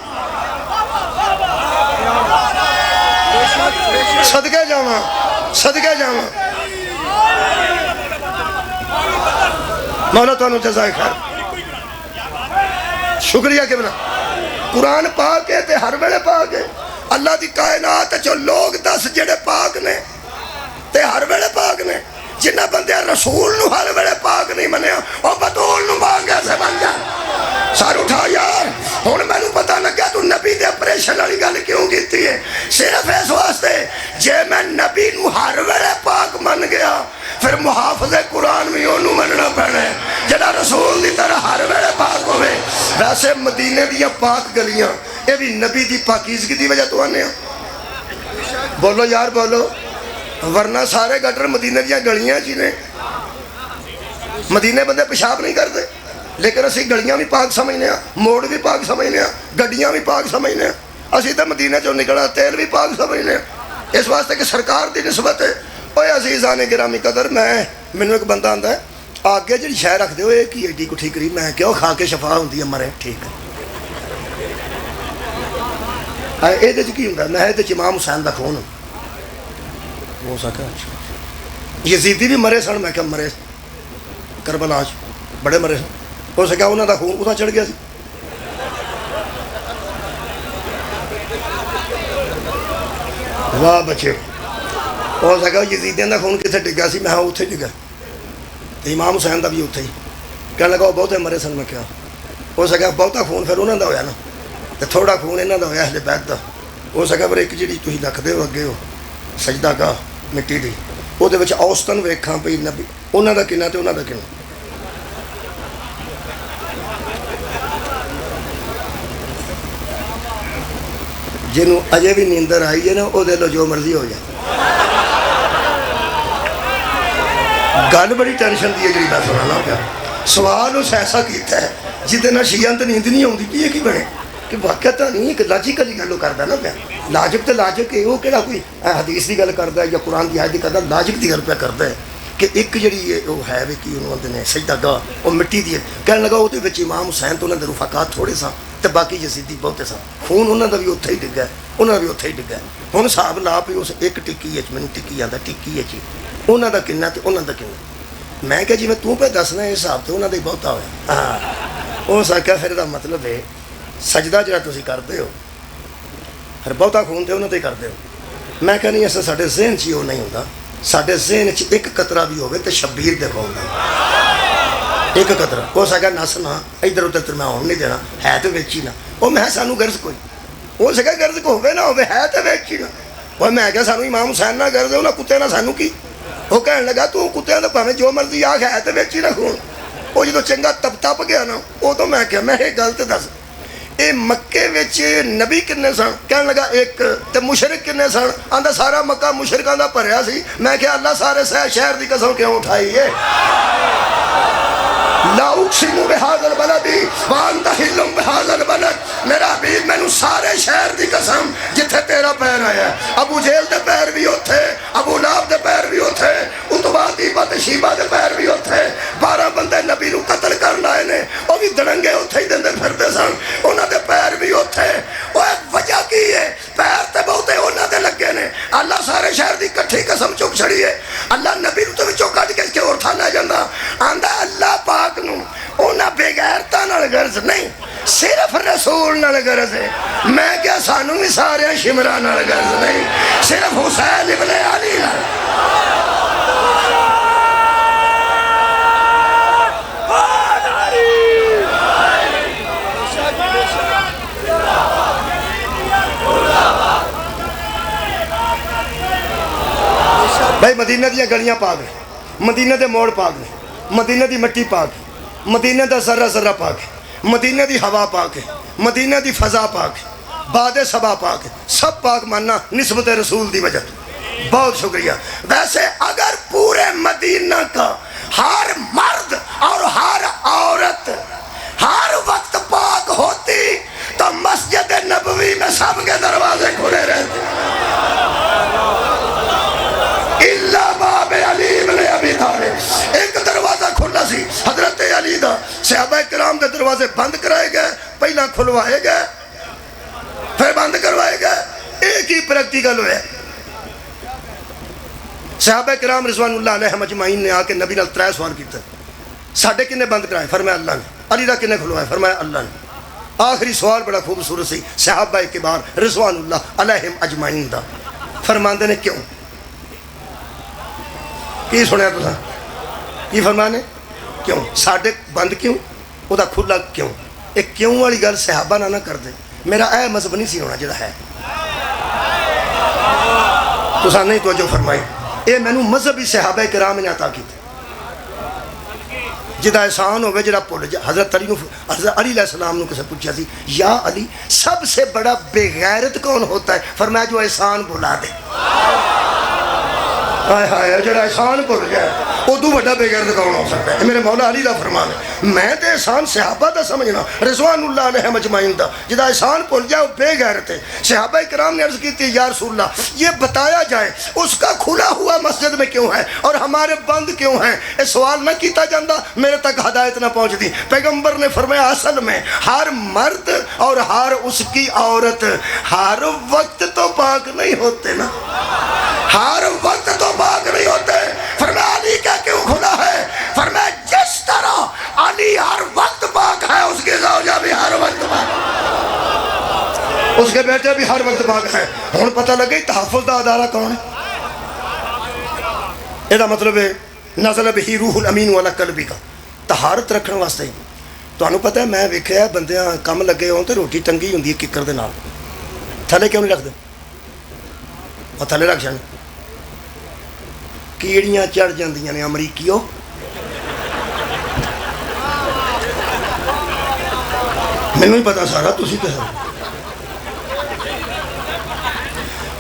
صدقے جاواں مولا تو جزائے خیر شکریہ کہ بنا قرآن پاک ہے تے ہر ویلے پاک ہے اللہ دی کائنات جو لوگ دس جڑے پاک نے تے ہر ویلے پاک نے جنہ بندے رسول نو ہر ویلے پاک نہیں منیا اور بطول نو مانگے سے بن جا سار اٹھا یار ہن میں نو پتہ لگیا تو نبی دے اپریشن والی گل کیوں کیتی ہے صرف اس واسطے جے میں نبی نو ہر ویلے پاک من گیا پھر محافظ قرآن بھی انہوں مننا پڑے جڑا رسول دی طرح ہر ویلے پاک ہوئے ویسے مدینے دیا پاک گلیاں یہ بھی نبی دی پاکیزگی دی وجہ تو آنے بولو یار بولو ورنہ سارے گٹر مدینے دیا گلیاں جینے مدینے بندے پیشاب نہیں کرتے لیکن اسی گلیاں بھی پاک سمجھنے ہیں موڑ بھی پاک سمجھنے ہیں گڈیاں بھی پاک سمجھنے ہیں اسی تو مدینے چوں نکلا تیل بھی پاک سمجھنے ہیں اس واسطے کہ سرکار دی نسبت ہے اوے عزیزان گرامی قدر میں ایک بندہ آندا ہے آگے جڑی شے رکھ دے ہوئے کی ایڈی کو ٹھیک کری میں کیوں کھا کے شفا ہوندی ہے مرے ٹھیک ہے اے دے کی ہوندا میں تے امام حسین دا خون ہو سکا یزیدی بھی مرے سن میں کہ مرے کربلا بڑے مرے سن ہو سکا انہاں دا خون اتھا چڑھ گیا سی واہ بچے ہو سکا یزیدیاں دا خون کتنے ڈگا سی میں اتنے ڈگا امام حسین دا بھی اتنے ہی کہنے لگا وہ بہتے مرے سن میں کیا ہو سکا بہتا خون پھر انہوں دا ہویا نا تو تھوڑا خون انہوں دا ہویا اہل بیت دا ہو سکا پر ایک جڑی تسی رکھدے ہو اگے ہو سجدہ گاہ مٹی دی وہ دے وچ اوسطن ویکھاں پئی نبی انہاں دا کنا تے انہاں دا کنا جنوں اجے بھی نیندر آئی ہے نا وہ دے لو جو مرضی ہو جائے گل بڑی ٹینشن دی ہے جی میں سنانا پیا سوال اس ایسا کیتا ہے جہدے نال شیعہ تے نیند نہیں آتی پی کی بنے کہ واقعہ تو نہیں ایک لاجیکل گل کردا نا پیا لاجک تے لاجک ہے وہ کہڑا کوئی حدیث دی گل کردا ہے یا قرآن دی آیت دی کردا لاجک دی گل پہ کردا ہے کہ ایک جڑی وہ ہے بھی کی انہوں نے سجدہ گاہ وہ مٹی دی ہے کہنے لگا وہ امام حسین تو انہوں نے رفقات تھوڑے سا تو باقی یزیدی بہتے سن خون انہوں نے بھی اتھے ہی ڈگا ہے انہوں نے بھی اتھے ہی ڈگا ہے ہوں حساب لا پی اس ایک ٹکی ہے میں ٹکی آتا ٹکی ہے جی انہوں کا کنا تو انہوں کا کنا میں کہ جی میں تو پہ دسنا یہ حساب تو انہوں کا ہی بہتا ہوا ہاں اس آخیا پھر یہ مطلب ہے سجدہ جڑا تسی کرتے ہو پھر بہتا خون تو انہوں نے کر دو. میں کہ نہیں ایسا سارے ذہن چ وہ نہیں ہوتا. سارے ذہن چ ایک قطرہ بھی ہوگی تو شبیر دکھاؤں گا. ایک قطرہ ہو سکا نس نہ ادھر ادھر میں آن نہیں دینا ہے تو ویچی نہ. وہ میں سانو غرض کوئی ہو سکا غرض کو ہوے نہ ہوے ہے تو ویچی نہ. وہ میں کیا سانو امام حسین نہ غرض انہیں کتے نہ سانو کی. وہ کہنے لگا تو کتوں تو پاویں جو مرضی آ ہے تو ویچی نہ خون. وہ جدو چنگا تپ گیا نا وہ تو میں کیا میں یہ گل تو دس یہ مکے وچ نبی کنے سن. کہنے لگا ایک تے مشرک کنے سن. آندا سارا مکہ مشرکاں دا بھریا سی. میں کہ اللہ سارے شہر دی قسم کیوں اٹھائی ہے. لا اقسم بہذا البلد وانت حل بہذا البلد. میرا حبیب مینوں سارے شہر دی قسم جتھے تیرا پیر آیا ہے. ابو جہل دے پیر بھی اوتھے, ابو لہب دے پیر بھی اوتھے, اتبا دیبا تے شیبا دے پیر بھی اوتھے. 12 بندے نبی نو قتل کرن آئے نے وہ بھی دڑنگے اوتھے ہی دیندے پھردے سن. انہاں دے پیر بھی اوتھے. وہ وجہ کی ہے پیر تے بہتے انہاں دے لگے نے. اللہ سارے شہر دی کٹھی قسم چک چھڑی ہے. اللہ نبی نو تو وچوں کڈ کے اس کے اور تھا لے جاندا. آندا اللہ پاک نو انہاں بے غیرتاں نال غرض نہیں صرف رسول نال غرض ہے. میں کیا سانو بھی سارے شمراں نال غرض نہیں صرف حسین ابن علی نال. بھائی مدینہ دیا گلیاں پاک ہیں, مدینہ دے موڑ پاک ہیں, مدینہ دی مٹی پاک ہے, مدینہ دا ذرہ ذرہ پاک ہے, مدینہ دی ہوا پاک ہے, مدینہ دی فضا پاک ہے, باد صبا پاک ہے. سب پاک ماننا نسبت رسول دی وجہ. بہت شکریہ. ویسے اگر پورے مدینہ کا ہر مرد اور ہر عورت ہر وقت پاک ہوتی تو مسجد نبوی میں سب کے دروازے کھلے رہتے. اللہ باب علی بن ابی طالب ایک دروازہ کھلا سی حضرت علی دا. صحابہ کرام دے دروازے بند کرائے گئے, پہلا کھلوائے گئے پھر بند کروائے گئے. ایک ہی پریکٹیکل ہوئے. صحابہ کرام رضوان اللہ علیہ اجمعین نے آ کے نبی نال 3 سوال کیتے. ساڈے کنے بند کرائے؟ فرمایا اللہ نے. علی دا کنے کھلوائے؟ فرمایا اللہ نے. آخری سوال بڑا خوبصورت سی صحابہ کبار رضوان اللہ علیہ اجمعین دا. فرماندے نے کیوں؟ کی سنیا تساں کی فرمانے کیوں ساڈے بند کیوں وہ دا کھلا کیوں؟ ایک کیوں والی گل صحابہ نہ کر دے. میرا اے مذہب نہیں سی ہونا جڑا ہے. تساں نہیں توجہ فرمائی. اے مینوں مذہبی صحابہ کرام نے عطا کیتے. جدا احسان ہوگا جڑا بھول جا. حضرت علی علیہ السلام نے کسے پوچھا سی یا علی سب سے بڑا بے غیرت کون ہوتا ہے؟ فرمایا جو احسان بھلا دے. ہائے ہائے جڑا احسان بھول جائے ادو بڑا بے غیرت کون ہو سکتا ہے؟ میرے مولا علی دا فرمان ہے. میں تے احسان صحابہ دا سمجھنا رضوان اللہ علیہ مجمعین دا. جدا احسان بھول جائے وہ بے غیرت ہے. صحابہ کرام نے عرض کی تھی یا رسول اللہ یہ بتایا جائے اس کا کھلا ہوا مسجد میں کیوں ہے اور ہمارے بند کیوں ہیں؟ یہ سوال نہ کیتا جاندہ میرے تک ہدایت نہ پہنچ دی. پیغمبر نے فرمایا اصل میں ہر مرد اور ہر اس کی عورت ہر وقت تو پاک نہیں ہوتے نا, ہر وقت تو پاک نہیں ہوتے. فرمایا علی کیا کیوں کھلا ہے؟ فرمایا جس طرح علی ہر وقت پاک ہے اس کے زوجہ بھی ہر وقت پاک, اس کے بیٹے بھی ہر وقت پاک ہے. ہوں پتہ لگے تحفظ دا ادارہ کون ہے. یہ مطلب ہے نزل بہ روح الامین علی قلبی کا طہارت رکھنے واسطے ہی. تمہیں پتہ ہے میں ویکھیا بندیاں کم لگے ہوں تو روٹی ٹنگی ہوندی ہے ککر دے نال. تھلے کیوں نہیں رکھتے؟ وہ تھلے رکھ جانے کیڑیاں چڑھ جاندیاں نے امریکیو. مینوں ہی پتا سارا تسی تے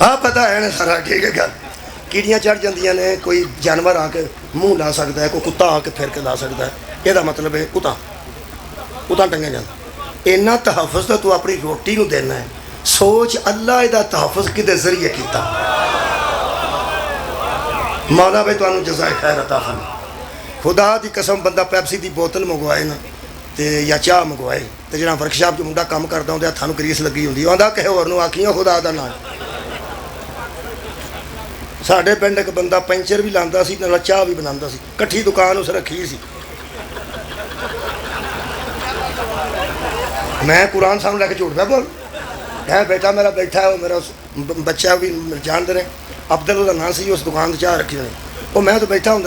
ہاں پتہ ہے نا سارا ٹھیک ہے گل. کیڑیاں چڑھ جاندیاں نے, کوئی جانور آ کے منہ لا سکتا ہے, کوئی کتا آ کے پھر کے لا سکتا ہے. یہ مطلب ہے کتا ٹنگیا جاتا. اینا تحفظ تو اپنی روٹی نو دینا ہے. سوچ اللہ دا تحفظ کدے ذریعے کیتا. مولا بھائی تمہیں جزائے خیر عطا فرمائے. خدا دی قسم بندہ پیپسی دی بوتل منگوائے نا تے یا چاہ منگوائے تے جڑا ورکشاپ جو منڈا کام کردا ہوندا ہتھاں نوں گریس لگی ہوندی آندا کہے ہور نوں آکھیاں خدا دا نام. ساڈے پنڈ ایک بندہ پنچر بھی لاندا سی نال چاہ بھی بناندا سی, کٹھی دکان اس رکھی سی. میں قرآن صاحب لے کے جھوٹ پہ بول ہے بیٹا میرا بیٹھا ہے، وہ میرا بچہ بھی جانتے رہے، عبدل وہ نام سی، اس دکان سے چاہ رکھی ہوئی، وہ میں تو بیٹھا ہوں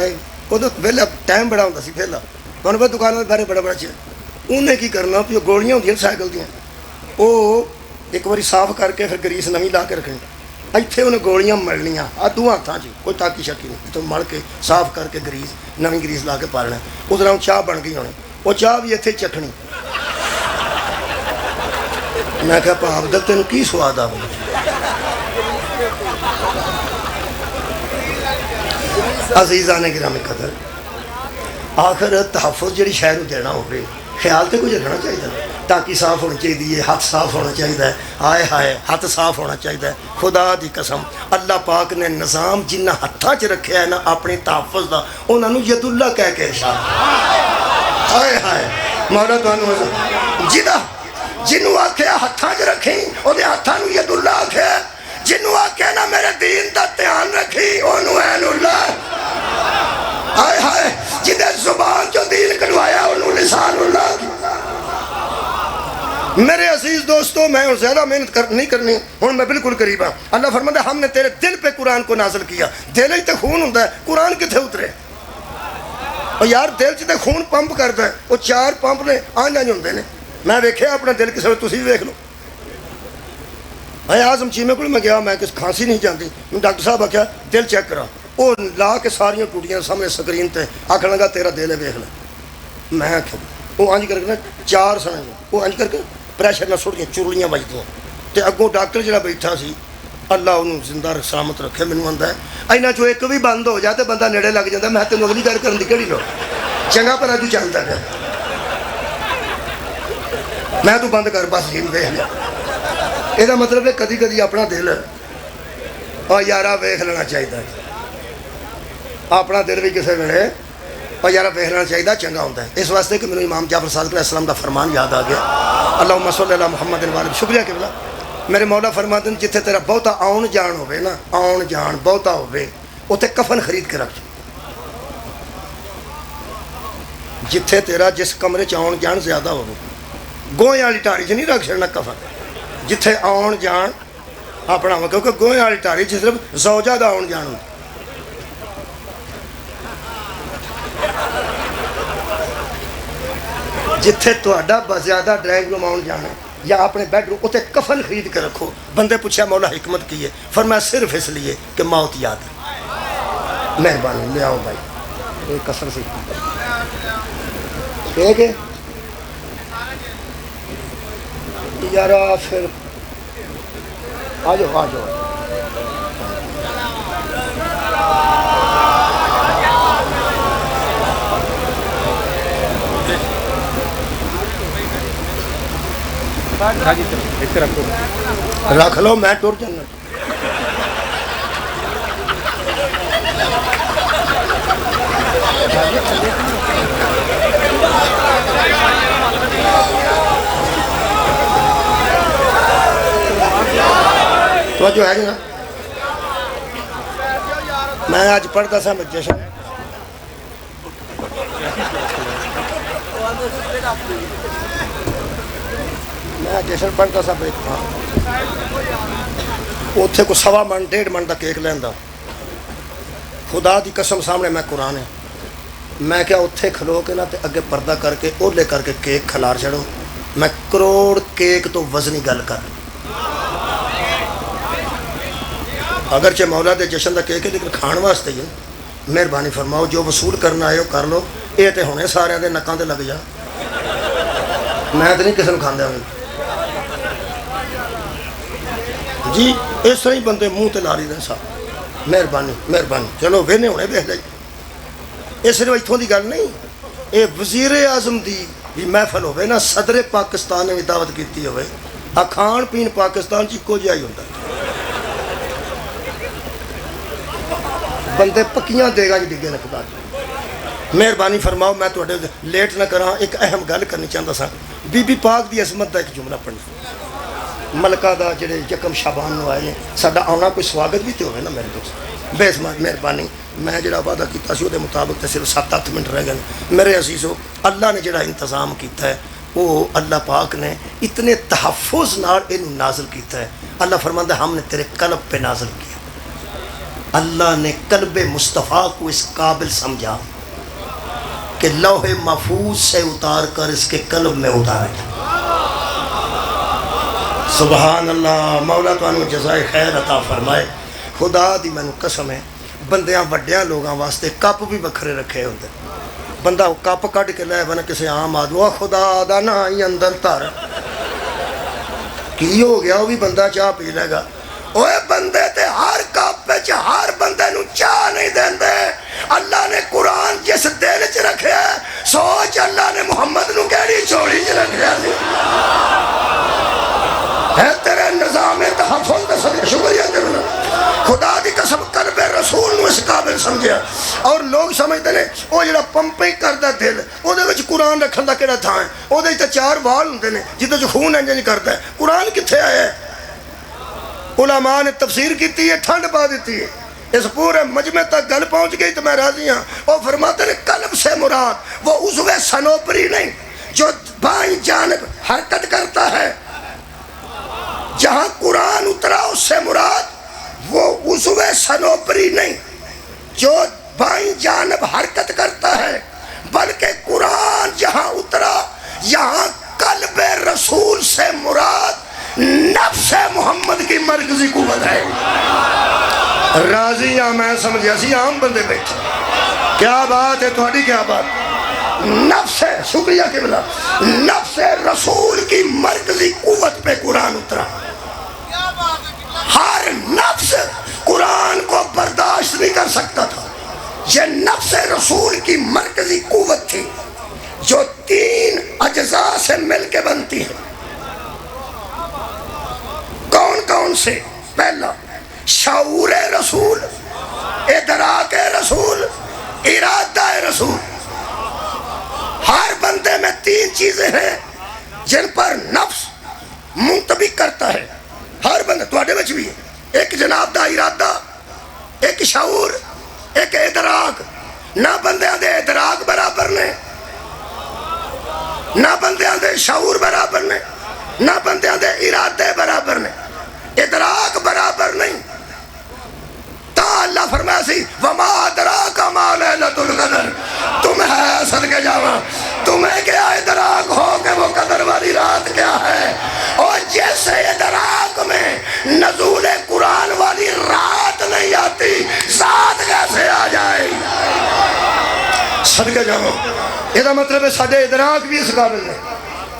وہ تو ویلا ٹائم بڑا ہوتا سی ویلا، تمہیں پتا دکان کے بارے بڑا بڑا چیز انہیں کی کرنا بھی گولیاں ہوتی سائیکل دیا، وہ ایک باری صاف کر کے پھر گریس نویں لا کے رکھنی، اتنے انہیں گولیاں ملنیاں دو ہاتھوں سے، کوئی تاکی شکی نہیں، تو مل کے صاف کر کے گریس نویں گریس لا کے پالنا، اس طرح چاہ بن گئی ہونی، وہ چاہ بھی اتنے چکھنی۔ میں کہا پا عبدل تینوں کی سواد آ گئی؟ عزیزان گرامی قدر، آخر تحفظ جڑی شہر دینا ہوگی خیال تو کچھ رکھنا چاہیے، تاکہ صاف ہونی چاہیے، ہاتھ صاف ہونا چاہیے، ہائے ہائے ہاتھ صاف ہونا چاہیے۔ خدا دی قسم اللہ پاک نے نظام جنہ ہاتھاں چ رکھا ہے نا اپنے تحفظ دا، انہوں نے ید اللہ کہہ کے ارشاد، ہائے ہائے مولا تمہیں جدہ جنہوں آکھیا ہاتھاں چ رکھیں وہ ہاتھاں نو ید اللہ آکھیا، جنہوں آکھیا نا میرے دین دا دھیان رکھی انہوں عین اللہ، ہائے ہائے جدہ زبان جو دین کڑوایا انہوں لسان اللہ۔ میرے عزیز دوستو میں زیادہ محنت نہیں کرنی، ہوں میں بالکل قریب ہوں۔ اللہ فرماتا ہے ہم نے تیرے دل پہ قرآن کو نازل کیا، دل ہی تے خون ہوتا ہے، قرآن کتنے اترے؟ اور یار دل چ تے خون پمپ کرتا ہے، وہ چار پمپ نے آنج آنج ہوتے ہیں، میں ویکھیا اپنا دل کسی وقت تسی بھی ویکھ لو۔ میں آزم چیمے کو میں گیا، میں کس کھانسی نہیں جانتی، میں ڈاکٹر صاحب آکھیا دل چیک کرا، وہ لا کے ساریاں ٹوٹیاں سامنے سکرین تے آکھن لگا تیرا دل ہے ویکھ لے۔ میں آکھیا وہ انج کر کے نا چار سنے وہ انج کر کے پریشر نہ سٹ گیا، چرلیاں بجدیاں تے اگوں ڈاکٹر جڑا بیٹھا سی اللہ انہوں زندہ سلامت رکھے، مینوں آندا ہے اینا چوں ایک بھی بند ہو جائے تے بندہ نیڑے لگ جاندا، میں تینوں اگلی گل کرن دی کیڑی لوڑ، چنگا بھلا تو چلدا پیا، میں تو بند کر بس جی ویکھ لیا۔ یہ مطلب ہے کدی کدی اپنا دل اور یارہ ویکھ لینا چاہیے، اپنا دل بھی کسی ویلے اور یارہ ویکھ لینا چاہیے، چنگا ہوتا ہے۔ اس واسطے کہ میرے امام جعفر صادق علیہ السلام کا فرمان یاد آ گیا، اللہم صلی اللہ محمد والد، شکریہ قبلہ۔ میرے مولا فرماتے ہیں جتھے تیرا بہتا آن جان ہوئے نا، آن جان بہتا ہوئے اتنے کفن خرید کے رکھ، جتھے تیرا جس کمرے چ آن جان زیادہ ہوئے گوہے والی ٹاری چ نہیں رکھ چڑنا کفن، جتھے آن جان اپنا ہو، کیونکہ گوہے والی ٹاری چ صرف زوجہ دا آن جان ہوتا، جتھے تہاڈا زیادہ ڈرائنگ روم آن جانا یا اپنے بیڈ روم اتنے کفن خرید کے رکھو۔ بندے پوچھا مولا حکمت کی ہے، فرمایا صرف اس لیے کہ موت یاد ہے۔ مہربانی لے آؤ بھائی، ایک کسر سے ایک ہے یارا، پھر آ جاؤ آ جاؤ۔ رکھ لو میں ٹور جانا، تو جو ہے نا میں آج پڑھتا سا میں جشن، میں جشن پڑھتا سا اتنے کو 1.25 من 1.5 من کا کیک لینا، خدا دی قسم سامنے میں قرآن ہے، میں کیا اتنے کھلو کے نا تے اگے پردہ کر کے اولے کر کے کیک کھلار چڑھو، میں کروڑ کیک تو وزنی گل کر، اگرچہ مولا دے جشن دا کیک ہے لیکن کھان واسطے ہی، مہربانی فرماؤ جو وصول کرنا ہے وہ کر لو، یہ تو ہونے سارے دے نکاں تے لگ جا، میں تو نہیں کسی نے کھاندیا ہوں جی، اس طرح ہی بندے منہ تے لا رہے صاحب، مہربانی مہربانی، چلو وینے ہونے بیٹھ جائی، یہ صرف اتوں کی گل نہیں، یہ وزیر اعظم دی بھی محفل ہوئے نا، صدر پاکستان نے بھی دعوت کیتی ہوئے، کھان پین پاکستان چ کو جہا ہی ہوتا ہے، بندے پکیاں دے گا جی ڈگے نے خدا جی، مہربانی فرماؤ میں تھوڑے لیٹ نہ کراں، ایک اہم گل کرنی چاہتا سا، بی بی پاک دی عظمت دا ایک جملہ پڑھنا، ملکہ دا جڑے یکم شعبان نو آئے ہیں، ساڈا آنا کوئی سواگت بھی تو ہوئے نا میرے دوست، بے اسمات مہربانی، میں جڑا وعدہ کیتا سی وہ دے مطابق تے صرف 7-8 منٹ رہ گئے، میرے عزیزو اللہ نے جڑا انتظام کیتا ہے وہ اللہ پاک نے اتنے تحفظ نال اینو نازل کیتا ہے. اللہ فرماتا ہے ہم نے تیرے قلب پہ نازل کیا. اللہ نے قلب مصطفیٰ کو اس قابل سمجھا کہ لوح محفوظ سے اتار کر اس کے قلب میں اتارا. سبحان اللہ. مولا تانوں جزائے خیر عطا فرمائے. خدا دی مینوں قسم ہے بندیاں وڈیاں لوگاں واسطے کپ بھی وکھرے رکھے ہوندے. بندہ کپ کٹ کے لے بنا کسی عام آدمی وہ خدا دا نا ہی اندر تر کی ہو گیا وہ بھی بندہ چاہ پی لے گا. اوے بندے تے ہر کپ وچ ہر بندے نو چاہ نہیں دیندے. اللہ نے قرآن جس دل چ رکھیا ہے سوچ اللہ نے محمد نو کیڑی چوڑی چ رکھیا سی. ہے تیرے نظام تحفظ دا صدقہ شکریہ کرنا. خدا دی قسم قلب رسول نو اس قابل سمجھیا. اور لوگ سمجھتے ہیں وہ جڑا پمپنگ کردا دل او دے وچ قرآن رکھن دا کیڑا تھاں ہے. او دے تے 4 وال ہوندے نے جدے چ خون انج نہیں کردا ہے. قرآن کتھے آیا ہے؟ علماء نے تفسیر کیتی ہے ٹھنڈ پا دیتی ہے. اس پورے مجمع تک گل پہنچ گئی تو میں راضی ہاں. وہ فرماتے ہیں قلب سے مراد وہ عضو سنوبری نہیں جو بائیں جانب حرکت کرتا ہے. جہاں قرآن اترا اس سے مراد وہ عضو سنوبری نہیں جو بائیں جانب حرکت کرتا ہے بلکہ قرآن جہاں اترا یہاں قلب رسول سے مراد نفس محمد کی مرکزی قوت ہے. راضی ہاں میں سمجھا سی عام بندے بیٹھے. کیا بات ہے تھوڑی کیا بات. نفس شکریہ کے بلا نفس رسول کی مرکزی قوت پہ قرآن اترا. ہر نفس قرآن کو برداشت نہیں کر سکتا تھا. یہ نفس رسول کی مرکزی قوت تھی جو 3 اجزاء سے مل کے بنتی ہے. کون کون سے؟ پہلا شعور رسول، ادراک رسول، ارادہ رسول. ہر بندے میں 3 چیزیں ہیں جن پر نفس منطبق کرتا ہے. ہر بندہ تواڈے وچ بھی ہے. ایک جناب دا ارادہ، ایک شعور، ایک ادراک. نہ بندیاں دے ادراک برابر نے، نہ بندیاں دے شعور برابر نے، نہ بندیاں دے ارادے برابر نے، ادراک برابر نہیں. تا اللہ فرمایا سی وما ادراک ما لیلۃ القدر. تمہیں صدقے جاواں تمہیں کیا ادراک ہو کہ وہ قدر والی رات کیا ہے. اور جیسے ادراک میں نزول قرآن والی رات نہیں آتی ذات کیسے آ جائے. صدقے جاواں یہ مطلب ہے سارے ادراک بھی اس قابل ہے.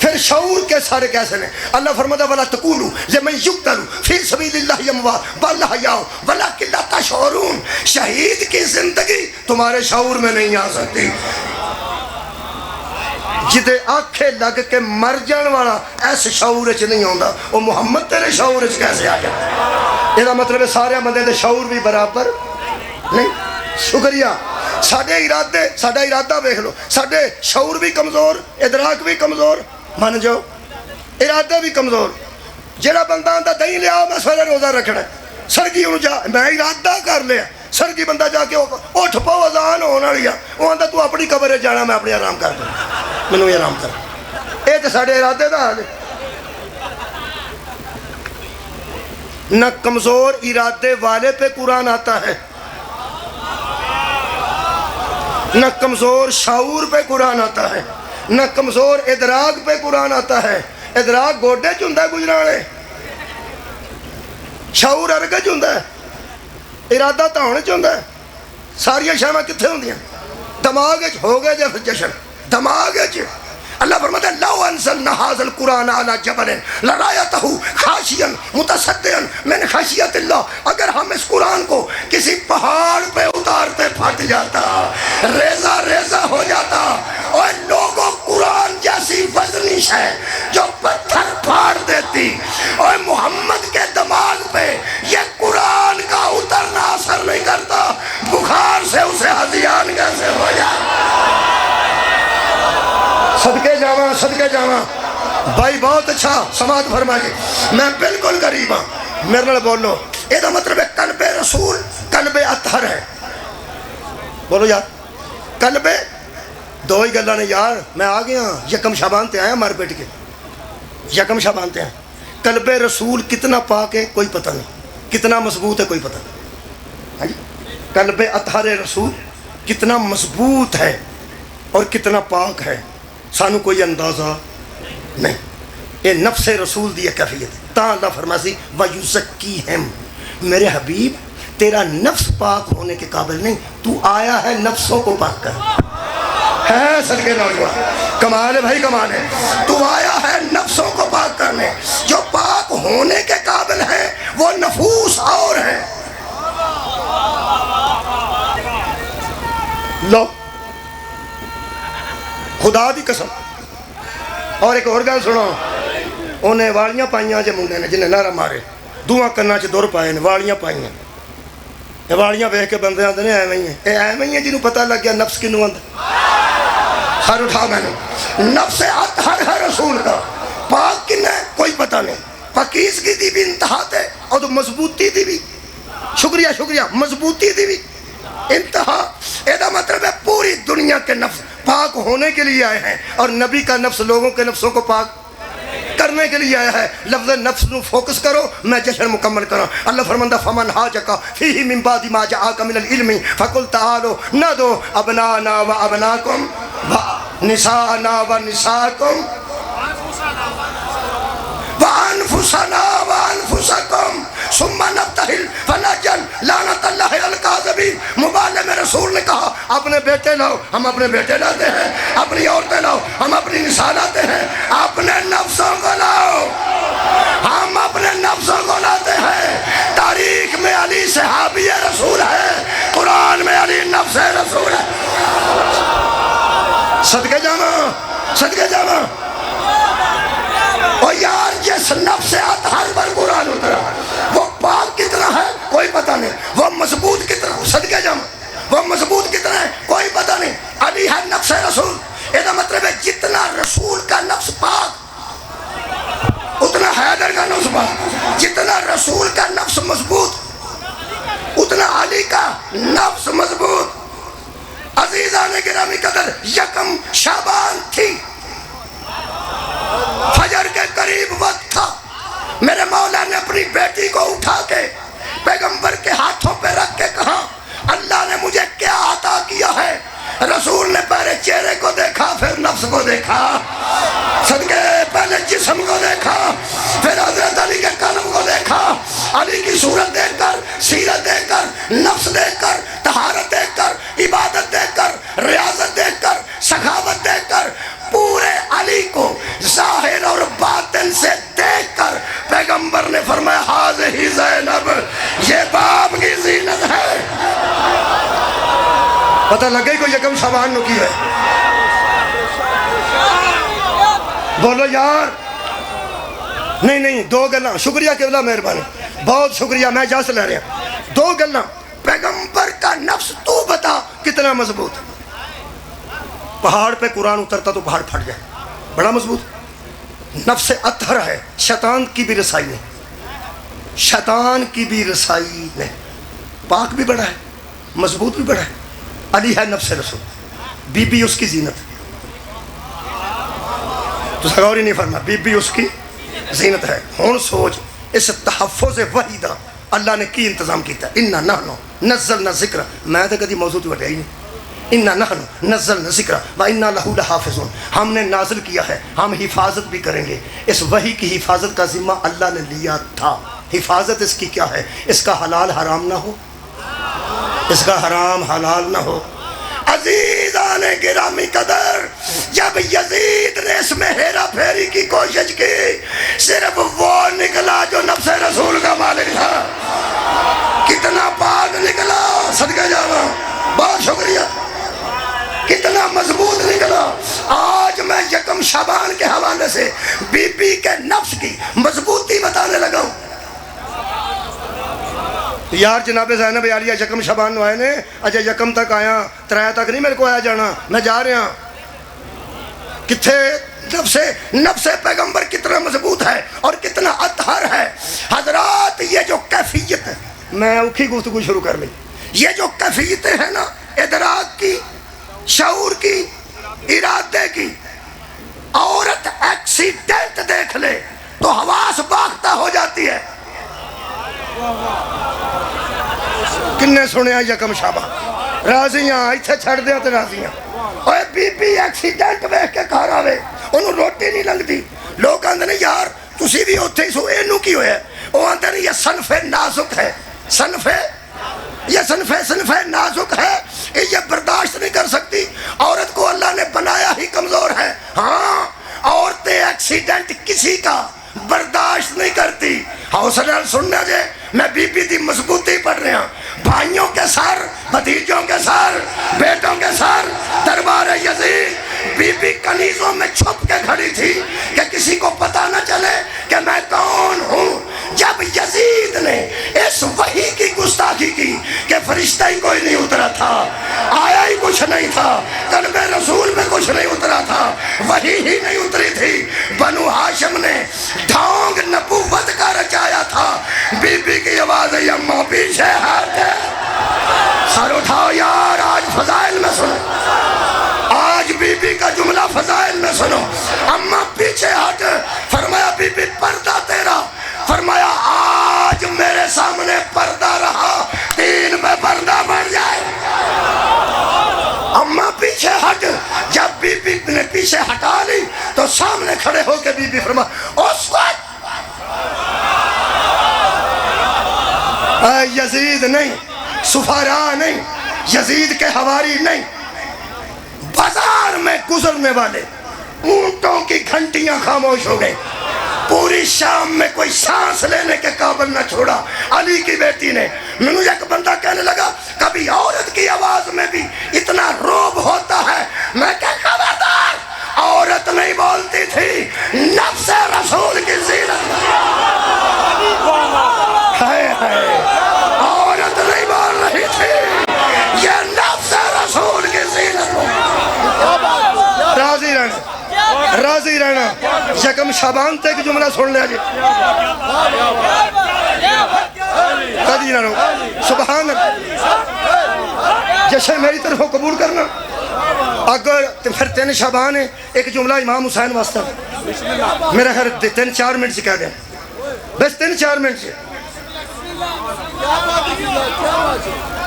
پھر شعور کے سارے کیسے ہیں. اللہ فرماتا ولا تقولوا لمن يقتل في سبيل الله اموات بل احياء ولكن لا تشعرون. شہید کی زندگی تمہارے شعور میں نہیں آ سکتی. جدے آنکھیں لگ کے مر جان والا ایسے شعور وچ نہیں ہوندا وہ محمد تیرے شعور وچ کیسے آ جائے. یہ مطلب ہے سارے بندے دے شعور بھی برابر نہیں. شکریہ. ساڈا ارادہ دیکھ لو. ساڈے شعور بھی کمزور، ادراک بھی کمزور. من جو ارادہ بھی کمزور. جڑا بندہ آندا دہی لیا میں سویرے روزہ رکھنا سرگی انہوں جا میں ارادہ کر لیا. سرگی بندہ جا کے اٹھ پو اذان ہونے والی ہے وہ آندا تو اپنی قبر جانا میں اپنی آرام کر مینوں آرام کر. یہ تو ساڈے ارادے دا حال ہے. نہ کمزور ارادے والے پہ قرآن آتا ہے نہ کمزور شعور پہ قرآن آتا ہے نہ کمزور ادراک پہ قرآن آتا ہے. ادراک گوڈے چ ہوندا ہے گجران والے، شعور ارگے چ ہوندا ہے، ارادہ تاؤنے چ ہوندا ہے. ساریاں شیواں کتھے ہوندیاں؟ دماغ وچ ہو گئے جے جشن دماغ وچ. اللہ فرماتا ہے لو انزلنا هذا القرآن على جبل لرأيته خاشعا متصدعا من خشیت اللہ. اگر ہم اس قرآن کو کسی پہاڑ پہ اتارتے پھٹ جاتا، ریزہ ریزہ ہو جاتا. اور لوگوں قرآن جیسی وزنی ہے جو پتھر پھاڑ دیتی. اور محمد کے دماغ پہ یہ قرآن کا اترنا اثر نہیں کرتا. بخار سے اسے ہذیان کیسے ہو جاتا. صدقے جاواں صدقے جاواں. بھائی بہت اچھا سماعت فرمائیے. میں بالکل غریب ہاں میرے نال بولو. یہ مطلب ہے قلب رسول قلب اطہر ہے. بولو یار قلب دو ہی گلاں نے یار، میں آ گیا یکم شابان تے آیا مار پیٹ کے، یکم شابان تے آیا۔ قلب رسول کتنا پاک ہے کوئی پتہ نہیں، کتنا مضبوط ہے کوئی پتہ نہیں، ہاں جی، قلب اطہر رسول کتنا مضبوط ہے اور کتنا پاک ہے، سانو کوئی اندازہ نہیں۔ یہ نفس رسول دی کیفیت ہے، تا اللہ فرماسی وَيُزَكِّيهِمْ، میرے حبیب تیرا نفس پاک ہونے کے قابل نہیں، تو آیا ہے نفسوں کو پاک کر، ہے صدقے نوجوان، کمال ہے بھائی کمال ہے، تو آیا ہے نفسوں کو پاک کرنے، جو پاک ہونے کے قابل ہیں وہ نفوس اور ہیں۔ لو خدا دی قسم، اور ایک اور گل سنو، انہیں والیاں پائیاں جے منڈے نے جنہیں نعرہ مارے، دوہاں کناں چ دور پائے نے، والیاں پائیاں، یہ والیاں ویکھ کے بندے آندے نے ایویں ہی ہیں، اے ایویں ہی ہیں جنہوں پتہ لگ گیا نفس کنوں آندا، سر اٹھا میں نے، نفس اطہر ہے رسول کا، پاک کن ہے کوئی پتہ نہیں، پاکیزگی دی بھی انتہا تے اور تو مضبوطی دی بھی، شکریہ شکریہ، مضبوطی دی بھی انتہا۔ ایدہ مطلب ہے پوری دنیا کے نفس پاک ہونے کے لیے آئے ہیں، اور نبی کا نفس لوگوں کے نفسوں کو پاک کرنے کے لیے آیا ہے۔ لفظ نفس نو فوکس کرو، میں جشن مکمل کروں۔ اللہ فرماندہ فمن حاجک فیہ من بعد ما جاءک من العلم فقل تعالوا ندعو ابناءنا و ابناکم نساءنا و نساءکم وانفسنا وانفسکم ثم نبتہل فنجل لعنت اللہ علی الکاذبین۔ مبالغ میں رسول نے کہا اپنے بیٹے لاؤ، ہم اپنے بیٹے لاتے ہیں، اپنی عورتیں لاؤ، ہم اپنی نساء لاتے ہیں، اپنے نفسوں کو لاؤ، ہم اپنے نفسوں کو لاتے ہیں۔ تاریخ میں علی صحابی رسول ہے، قرآن میں علی نفس رسول ہے۔ صدقے جانا، صدقے جانا، اور یار جس نفس اطہر پر قرآن اترا وہ پاک کتنا ہے کوئی پتہ نہیں، وہ مضبوط کتنا، صدقے جانا، وہ مضبوط کتنا ہے کوئی پتہ نہیں۔ علی ہے نفس رسول، یہ مطلب ہے جتنا رسول کا نفس پاک اتنا حیدر کا نفس پاک، جتنا رسول کا نفس مضبوط اتنا علی کا نفس مضبوط۔ عزیزان گرامی قدر، یکم شعبان تھی، فجر کے قریب وقت تھا، میرے مولا نے اپنی بیٹی کو اٹھا کے پیغمبر کے ہاتھوں پہ رکھ کے کہا اللہ نے مجھے کیا عطا کیا ہے۔ رسول نے پہلے چہرے کو دیکھا، پھر نفس کو دیکھا، صدقے پہلے جسم کو دیکھا، پھر حضرت علی کے قلم کو دیکھا، علی کی صورت دیکھ کر، سیرت دیکھ کر، نفس دیکھ کر، طہارت دیکھ کر، عبادت دیکھ کر، ریاضت دیکھ کر، سخاوت دیکھ کر، پورے علی کو ظاہر اور باطن سے دیکھ کر پیغمبر نے فرمایا ہذہ زینب، یہ باپ کی زینت ہے۔ پتہ لگ گئی کوئی یکم شعبان نو کی ہے؟ بولو یار، نہیں نہیں، دو گلاں، شکریہ قبلہ مہربانی، بہت شکریہ، میں اجازت لے رہے ہیں۔ دو گلاں، پیغمبر کا نفس تو بتا کتنا مضبوط، پہاڑ پہ قرآن اترتا تو پہاڑ پھٹ جائے، بڑا مضبوط نفس اطہر ہے، شیطان کی بھی رسائی نہیں، شیطان کی بھی رسائی نہیں، پاک بھی بڑا ہے، مضبوط بھی بڑا ہے۔ علی ہے نفس رسول، بی بی اس کی زینت، تو غور ہی نہیں فرما، بی بی اس کی زینت ہے۔ ہون سوچ اس تحفظ وحیدہ اللہ نے کی انتظام کیتا ہے، اِنَّا نَحْنُ نَزَّلْنَا ذِکْرَ، میں تو کدی موضوع تو بٹھائی ہی نہیں، اِنَّا نَحْنُ نَزَّلْنَا ذِکْرَ وَإِنَّا لَهُ لَحَافِظُونَ، ہم نے نازل کیا ہے، ہم حفاظت بھی کریں گے۔ اس وحی کی حفاظت کا ذمہ اللہ نے لیا تھا۔ حفاظت اس کی کیا ہے؟ اس کا حلال حرام نہ ہو، اس کا حرام حلال نہ ہو۔ عزیزان گرامی قدر، جب یزید نے اس میں ہیرا پھیری کی کوشش کی، صرف وہ نکلا جو نفس رسول کا مالک تھا، کتنا پاک نکلا، صدقہ جانا، بہت شکریہ، کتنا مضبوط نکلا۔ آج میں یکم شعبان کے حوالے سے بی بی کے نفس کی مضبوطی بتانے لگا ہوں۔ یار جناب زینب عالیہ یکم شعبان نو آئے نے، اجے یکم تک آیا، تریا تک نہیں میرے کو آیا جانا، میں جا رہا کتھے؟ نفس پیغمبر کتنا مضبوط ہے اور کتنا اطہر ہے۔ حضرات یہ جو کیفیت ہے، میں اوکھی گفتگو شروع کر لی، یہ جو کیفیتیں ہیں نا، ادراک کی، شعور کی، ارادے کی. عورت ایکسیڈنٹ دیکھ لے تو حواس باختہ ہو جاتی ہے. کنے سنیا یکم شابہ راضیاں ایتھے چھڑ دیا تو راضیاں. اوے بی بی ایکسیڈنٹ ویکھ کے گھر آوے انہوں روٹی نہیں لنگدی. لوگ آندے نے یار تسی بھی اوتھے ہی سو اینو کی ہویا ہے. وہ آندے نے یہ صنف نازک ہے. یہ صنف نازک ہے. یہ برداشت نہیں کر سکتی. عورت کو اللہ نے بنایا ہی کمزور ہے. ہاں عورتیں ایکسیڈنٹ کسی کا برداشت نہیں کرتی. حوصلہ سننا جے میں بی بی دی مضبوطی پڑھ رہا ہوں. بھائیوں کے سر، بھتیجوں کے سر، بیٹوں کے سر دربار یزید بی بی کنیزوں میں چھپ کے کھڑی تھی کہ کسی کو پتہ نہ چلے کہ میں کون ہوں. جب یزید نے اس وحی کی گستاخی کی کہ فرشتہ ہی کوئی نہیں اترا تھا، آیا ہی کچھ نہیں تھا، قلب رسول میں کچھ نہیں اترا تھا، وحی ہی نہیں اتری تھی، بنو ہاشم نے ڈھونگ نبوت کا رچایا تھا. بی بی کی آواز ہے اماں پیچھے ہٹ. سر اٹھاؤ یار آج فضائل میں سنو. آج بی بی کا جملہ فضائل میں سنو. اماں پیچھے ہٹ. فرمایا بی بی پردہ تیرا. فرمایا آج میرے سامنے پردہ رہا 3 میں پردہ بڑھ جائے. اماں پیچھے ہٹ. جب بی بی نے پیچھے ہٹا لی تو سامنے کھڑے ہو کے بی بی فرمایا اسکت. یزید نہیں، سفارا نہیں، یزید کے حواری نہیں، بازار میں گزرنے والے اونٹوں کی گھنٹیاں خاموش ہو گئے. پوری شام میں کوئی سانس لینے کے قابل نہ چھوڑا. علی کی بیٹی نے مجھے ایک بندہ کہنے لگا کبھی عورت کی آواز میں بھی اتنا روب ہوتا ہے. میں کہ خبردار، عورت نہیں بولتی تھی، نفس رسول کی زینت. عورت نہیں بول رہی تھی، یہ نفس رسول کی زینت. راضی رہنا، راضی رہنا. یکم شابان تک جملہ سن لیا جی. کدی نہ رو. سبحان اللہ. جشن میری طرفوں قبول کرنا. اگر پھر 3 شابان ہے ایک جملہ امام حسین واسطہ میرا خیر 3-4 منٹ سے کہہ دیں، بس 3-4 منٹ سے.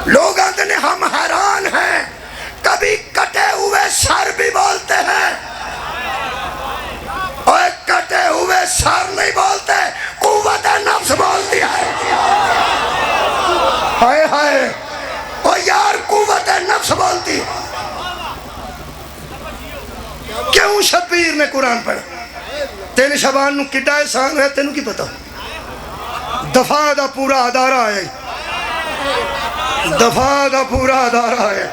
لوگ آتے ہیں ہم حیران ہیں، کبھی کٹے ہوئے سر بھی بولتے ہیں. اور کٹے ہوئے سر نہیں بولتے، قوت نفس بولتی ہے. ہائے ہائے او یار قوت نفس بولتی. کیوں شبیر نے قرآن پڑھا؟ 3 شبان نو کڈا احسان ہے تینوں کی پتہ؟ دفاع دا پورا ادارہ ہے، دفاع دا پورا ادارہ ہے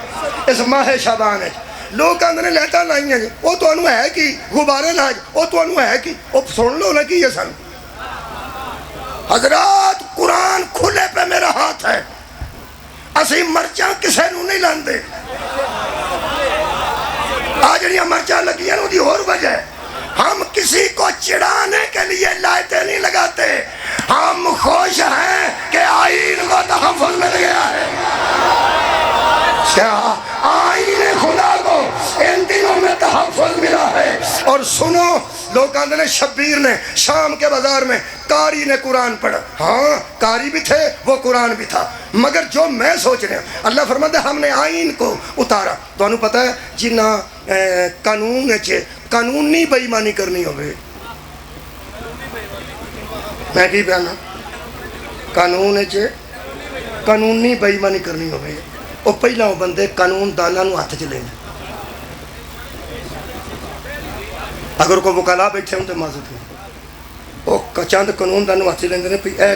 اس ماہ شعبان ہے. لوگ کہتے ہیں لیٹا لائیں جی وہ تو انہوں ہے کی غبارے لاج وہ تو انہوں ہے کی وہ سن لو نا کی یہ سن. حضرات قرآن کھلے پہ میرا ہاتھ ہے. اسی مرچاں کسے نو نہیں لاندے. آج جڑیاں مرچاں لگیاں نو دی اور وجہ ہے. ہم کسی کو چڑھانے کے لیے لائٹیں نہیں لگاتے. ہم خوش ہیں کہ آئین کو تحفظ مل گیا ہے. کیا آئین خدا کو ان دنوں میں تحفظ ملا ہے. اور سنو لوگ کہتے ہیں شبیر نے شام کے بازار میں قاری نے قرآن پڑھا. ہاں قاری بھی تھے، وہ قرآن بھی تھا، مگر جو میں سوچ رہا ہوں اللہ فرماتا ہے ہم نے آئین کو اتارا. تو انہوں پتہ ہے جنہ قانون قانونی بے ایمانی کرنی ہوئے. میں کی بیانا قانون قانونی بے ایمانی کرنی ہوئے وہ پہلا وہ بندے قانون دانا نو ہاتھ چلیں. اگر کوئی وکلا بیٹھے ہوں تو معذرت ہوں وہ چند قانون دانوں ہاتھ چلیں نے بھی اے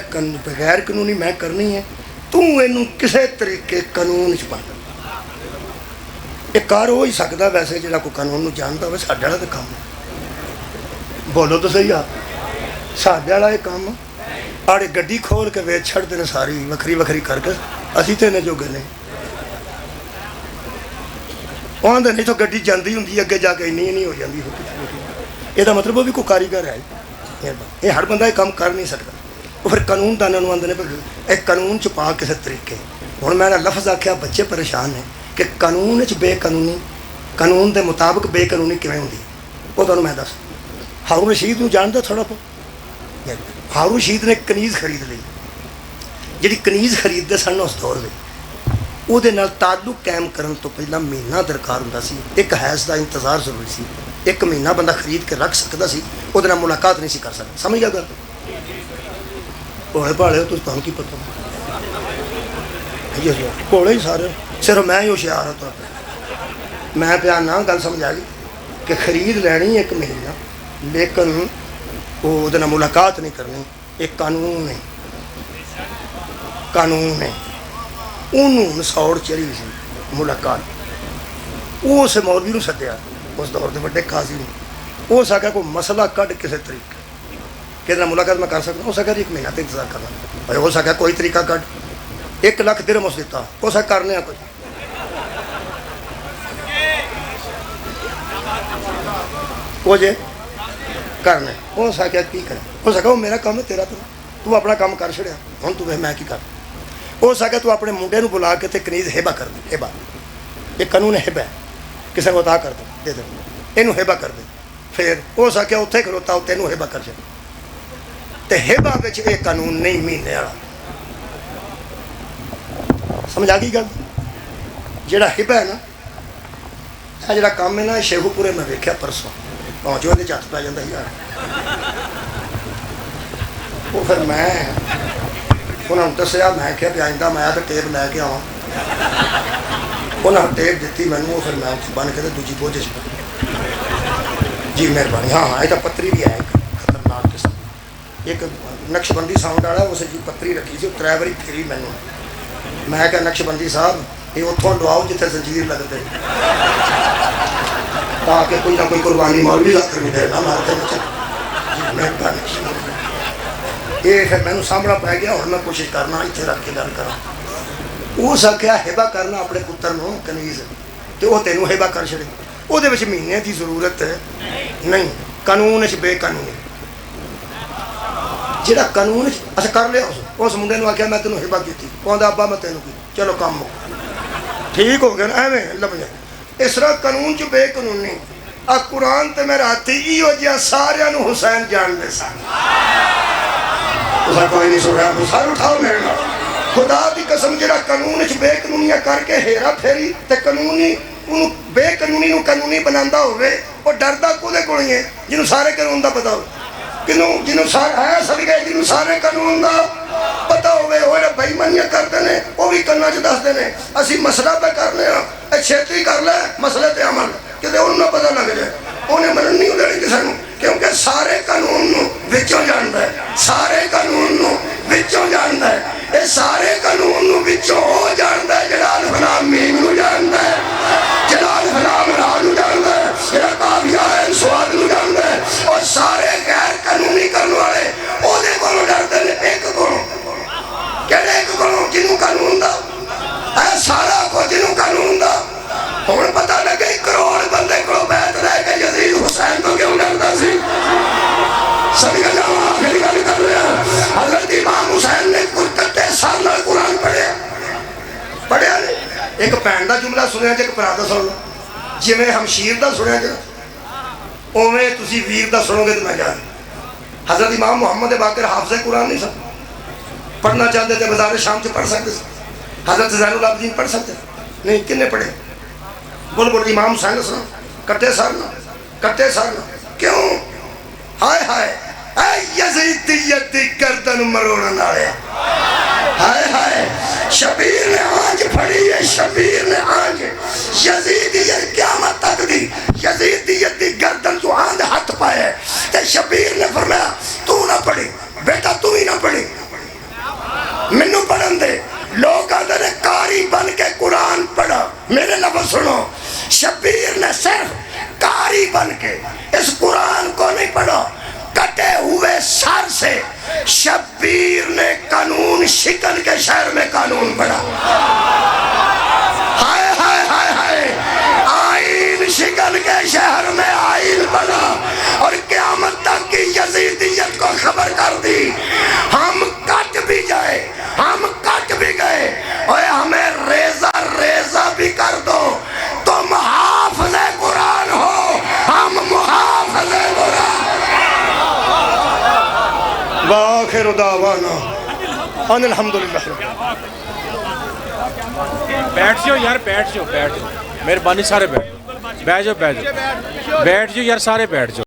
غیر قانونی میں کرنی ہے تو اینو کسے طریقے قانون چ پا. یہ کار ہو ہی سکتا ویسے جہاں کوئی قانون نو جانتا ہوئے ساڈے والا تو کام بولو تو صحیح. آپ ساڈے والا یہ کام آڑے گڈی کھول کے ویچ چھڑ دے ساری وکھری وکھری کر کے اسی تے نے جو گلے وہاں دے نہیں تو گڈی جاندی ہوں اگے جا کے نہیں ہو جاندی. یہ مطلب وہ بھی کوئی کاریگر ہے. یہ ہر بندہ یہ کام کر نہیں سکتا. وہ پھر قانون دانوں آدھے ایک قانون چ پا کسی طریقے. ہوں میں نے لفظ آخیا بچے پریشان ہیں کہ قانون بے قانونی قانون کے مطابق بے قانونی کیوں ہوتی وہ تمہیں میں دس ہارون رشید کو جانتا تھوڑا بہت ہارون رشید نے کنیز خرید لی جی کنیز خریدتے سن اس دور میں وہ تعلق قائم کرن تو پہلا مہینہ درکار ہوتا سی ایک حیض کا انتظار ضروری سی ایک مہینہ بندہ خرید کے رکھ سکتا سی وہ ملاقات نہیں سی کر سکتا سمجھ گیا گل بھولے بھالے تو تمہیں کی پتا بھولے ہی سارے صرف میں ہی ہوشیار ہوں میں پیانا گل سمجھ آ گئی کہ خرید لینی ایک مہینہ لیکن وہ ملاقات نہیں کرنی ایک قانون ہے قانون ہے انہوں سوڑ چڑھی سی ملاقات وہ اسے مولوی نو سدیا اس دور کے بڑے قاضی نے وہ سکا کوئی مسئلہ کڈ کسی طریقے کہ ملاقات میں کر سکتا ہوں سکا ایک مہینہ انتظار کرنا بھائی ہو سکا کوئی طریقہ کڈ 1 لاکھ درہم اس دیتا وہ سا کرنے کچھ وہ جے کرنے ہو سکیا کی کرے ہو سکا وہ میرا کام ہے تیرا تو اپنا کام کر چڑیا ہوں تو میں کی کر ہو سکے تو اپنے منڈے نو بلا کے کنیز ہیبا کر دے ہیبا یہ قانون ہیبا ہے کسی کو عطا کر دے دے یہ ہیبا کر دے پھر ہو سکے اتنے کھلوتا تینوں ہیبا کر چاہے تو ہیبا بچ یہ قانون نہیں مہینے والا سمجھ آ گئی گل جہاں ہیبا ہے نا جہاں کام ہے نا شیخو پورے میں ویکیا پرسوں پہنچو یہ ہاتھ پی جاتا یار وہ پھر میں انہوں نے دسیا میں کیا پہ آئندہ میں تو ٹیپ لے کے آواں انہوں نے ٹیپ دیتی مینوں پھر میں بن کے دوجی بوجھ جی مہربانی ہاں ہاں یہ تو پتری بھی ہے ایک خطرناک قسم ایک نقش بندی ساؤنڈ والا اس جی پتری رکھی سی 3 باری پھری مینوں میں کہا نقش بندی صاحب یہ اتوں لواؤ جتنے زنجیر لگتے تاکہ کوئی نہ کوئی قربانی مولوی ذکر نہیں دے نہ مارتے بچے مہربانی یہ پھر میں سامنا پی گیا اور میں کوشش کرنا اتنے رکھ کے گل کرا وہ سکیا ہیبا کرنا اپنے پتر نو کنیز تو وہ تینوں ہیبا کر چڑے وہ مہینے کی ضرورت نہیں قانون بے قانونی جہاں قانون اچھا کر لیا اس منڈے نے آخیا میں تینوں ہیبا کی وہ آتا ابا میں تینوں کی چلو کام ہو ٹھیک ہو گیا نا ایویں لب جائے اس طرح قانون چ بے قانونی آ قرآن تے میرا ہاتھی ایو جہاں سارے حسین جانتے سن کوئی نہیں سن رہا سارے اٹھاؤ میرے نال خدا دی قسم جہاں قانون بے قانونیاں کر کے ہیرا پھیری تے قانونی انہوں بے قانونی نو قانونی بنانا ہوئے وہ ڈردا کودے کو نہیں ہے جنہوں سارے قانون دا پتا ہو جنہوں سارے ہے سب گئے جنہوں سارے قانون دا پتا ہوئے وہ بھائی منیاں کرتے ہیں وہ بھی کرنا چ دستے ہیں اسی مسئلہ پہ کرنے ہاں چھیتی کر لے مسئلے تے عمل کہ انہوں نے پتا لگ جائے انہیں منن نہیں دینی کسی کو کیونکہ سارے قانون نو وچوں جاندا ہے سارے قانون نو وچوں جاندا ہے یہ سارے قانون نو وچوں ہو جاندا ہے جڑا الف لام میم نو جاندا ہے جڑا الف لام را نو جاندا ہے جڑا کاف یا عین صاد نو جاندا ہے اور سارے غیر قانونی کرنے والے اودے کولوں ڈردے نے ایک کولوں کہڑے ایک کولوں جنوں قانون دا اے سارا کو جنوں قانون دا ہوں پتا لگے 1 کروڑ بندے کو بیعت رہ کے یزید حسین تو کیوں ڈرتا سی سبھی کا جاؤں آخری گل کر رہا حضرت امام حسین نے 33 سال نال قرآن پڑھیا نہیں ایک بھن دا جملہ سنیا جی ایک بھرا دا سن لو جی میں ہمشیر دا سنیا جی اویں تسی ویر دا سنو گے تو میں جان حضرت امام محمد باقر حافظ قرآن نہیں سن پڑھنا چاہتے تھے بازار شام سے پڑھ سکتے حضرت زین العابدین پڑھ سکتے نہیں کنے پڑھے بول بول امام حسین سنا کٹے سارنا کیوں ہائے ہائے اے یزیدیت دی گردن مروڑن والے ہائے ہائے شبیر نے آنج پھڑی ہے شبیر نے آنج یزیدیت قیامت تک دی یزیدیت دی گردن جو آنج ہاتھ پائے تے شبیر نے فرمایا تو نہ پڑھی بیٹا تو ہی نہ پڑھی منو پڑھن دے لوگ آدھر قاری بن کے قرآن پڑھا میرے لفظ سنو شبیر نے صرف قاری بن کے اس قرآن کو نہیں پڑھا کٹے ہوئے سر سے شبیر نے قانون شکن کے شہر میں قانون پڑھا ہائے ہائے ہائے ہائے آئین شکن کے شہر میں آئین پڑھا اور قیامت تک کی یزیدیت کو خبر کر دی ہم کٹ بھی جائے ہم کٹ بھی گئے اور ہمیں ریزہ بھی کر دو تم حافظ آخر دعوانا ان الحمدللہ بیٹھ جاؤ یار بیٹھ جاؤ مہربانی سارے بیٹھ جاؤ بیٹھ جاؤ یار سارے بیٹھ جاؤ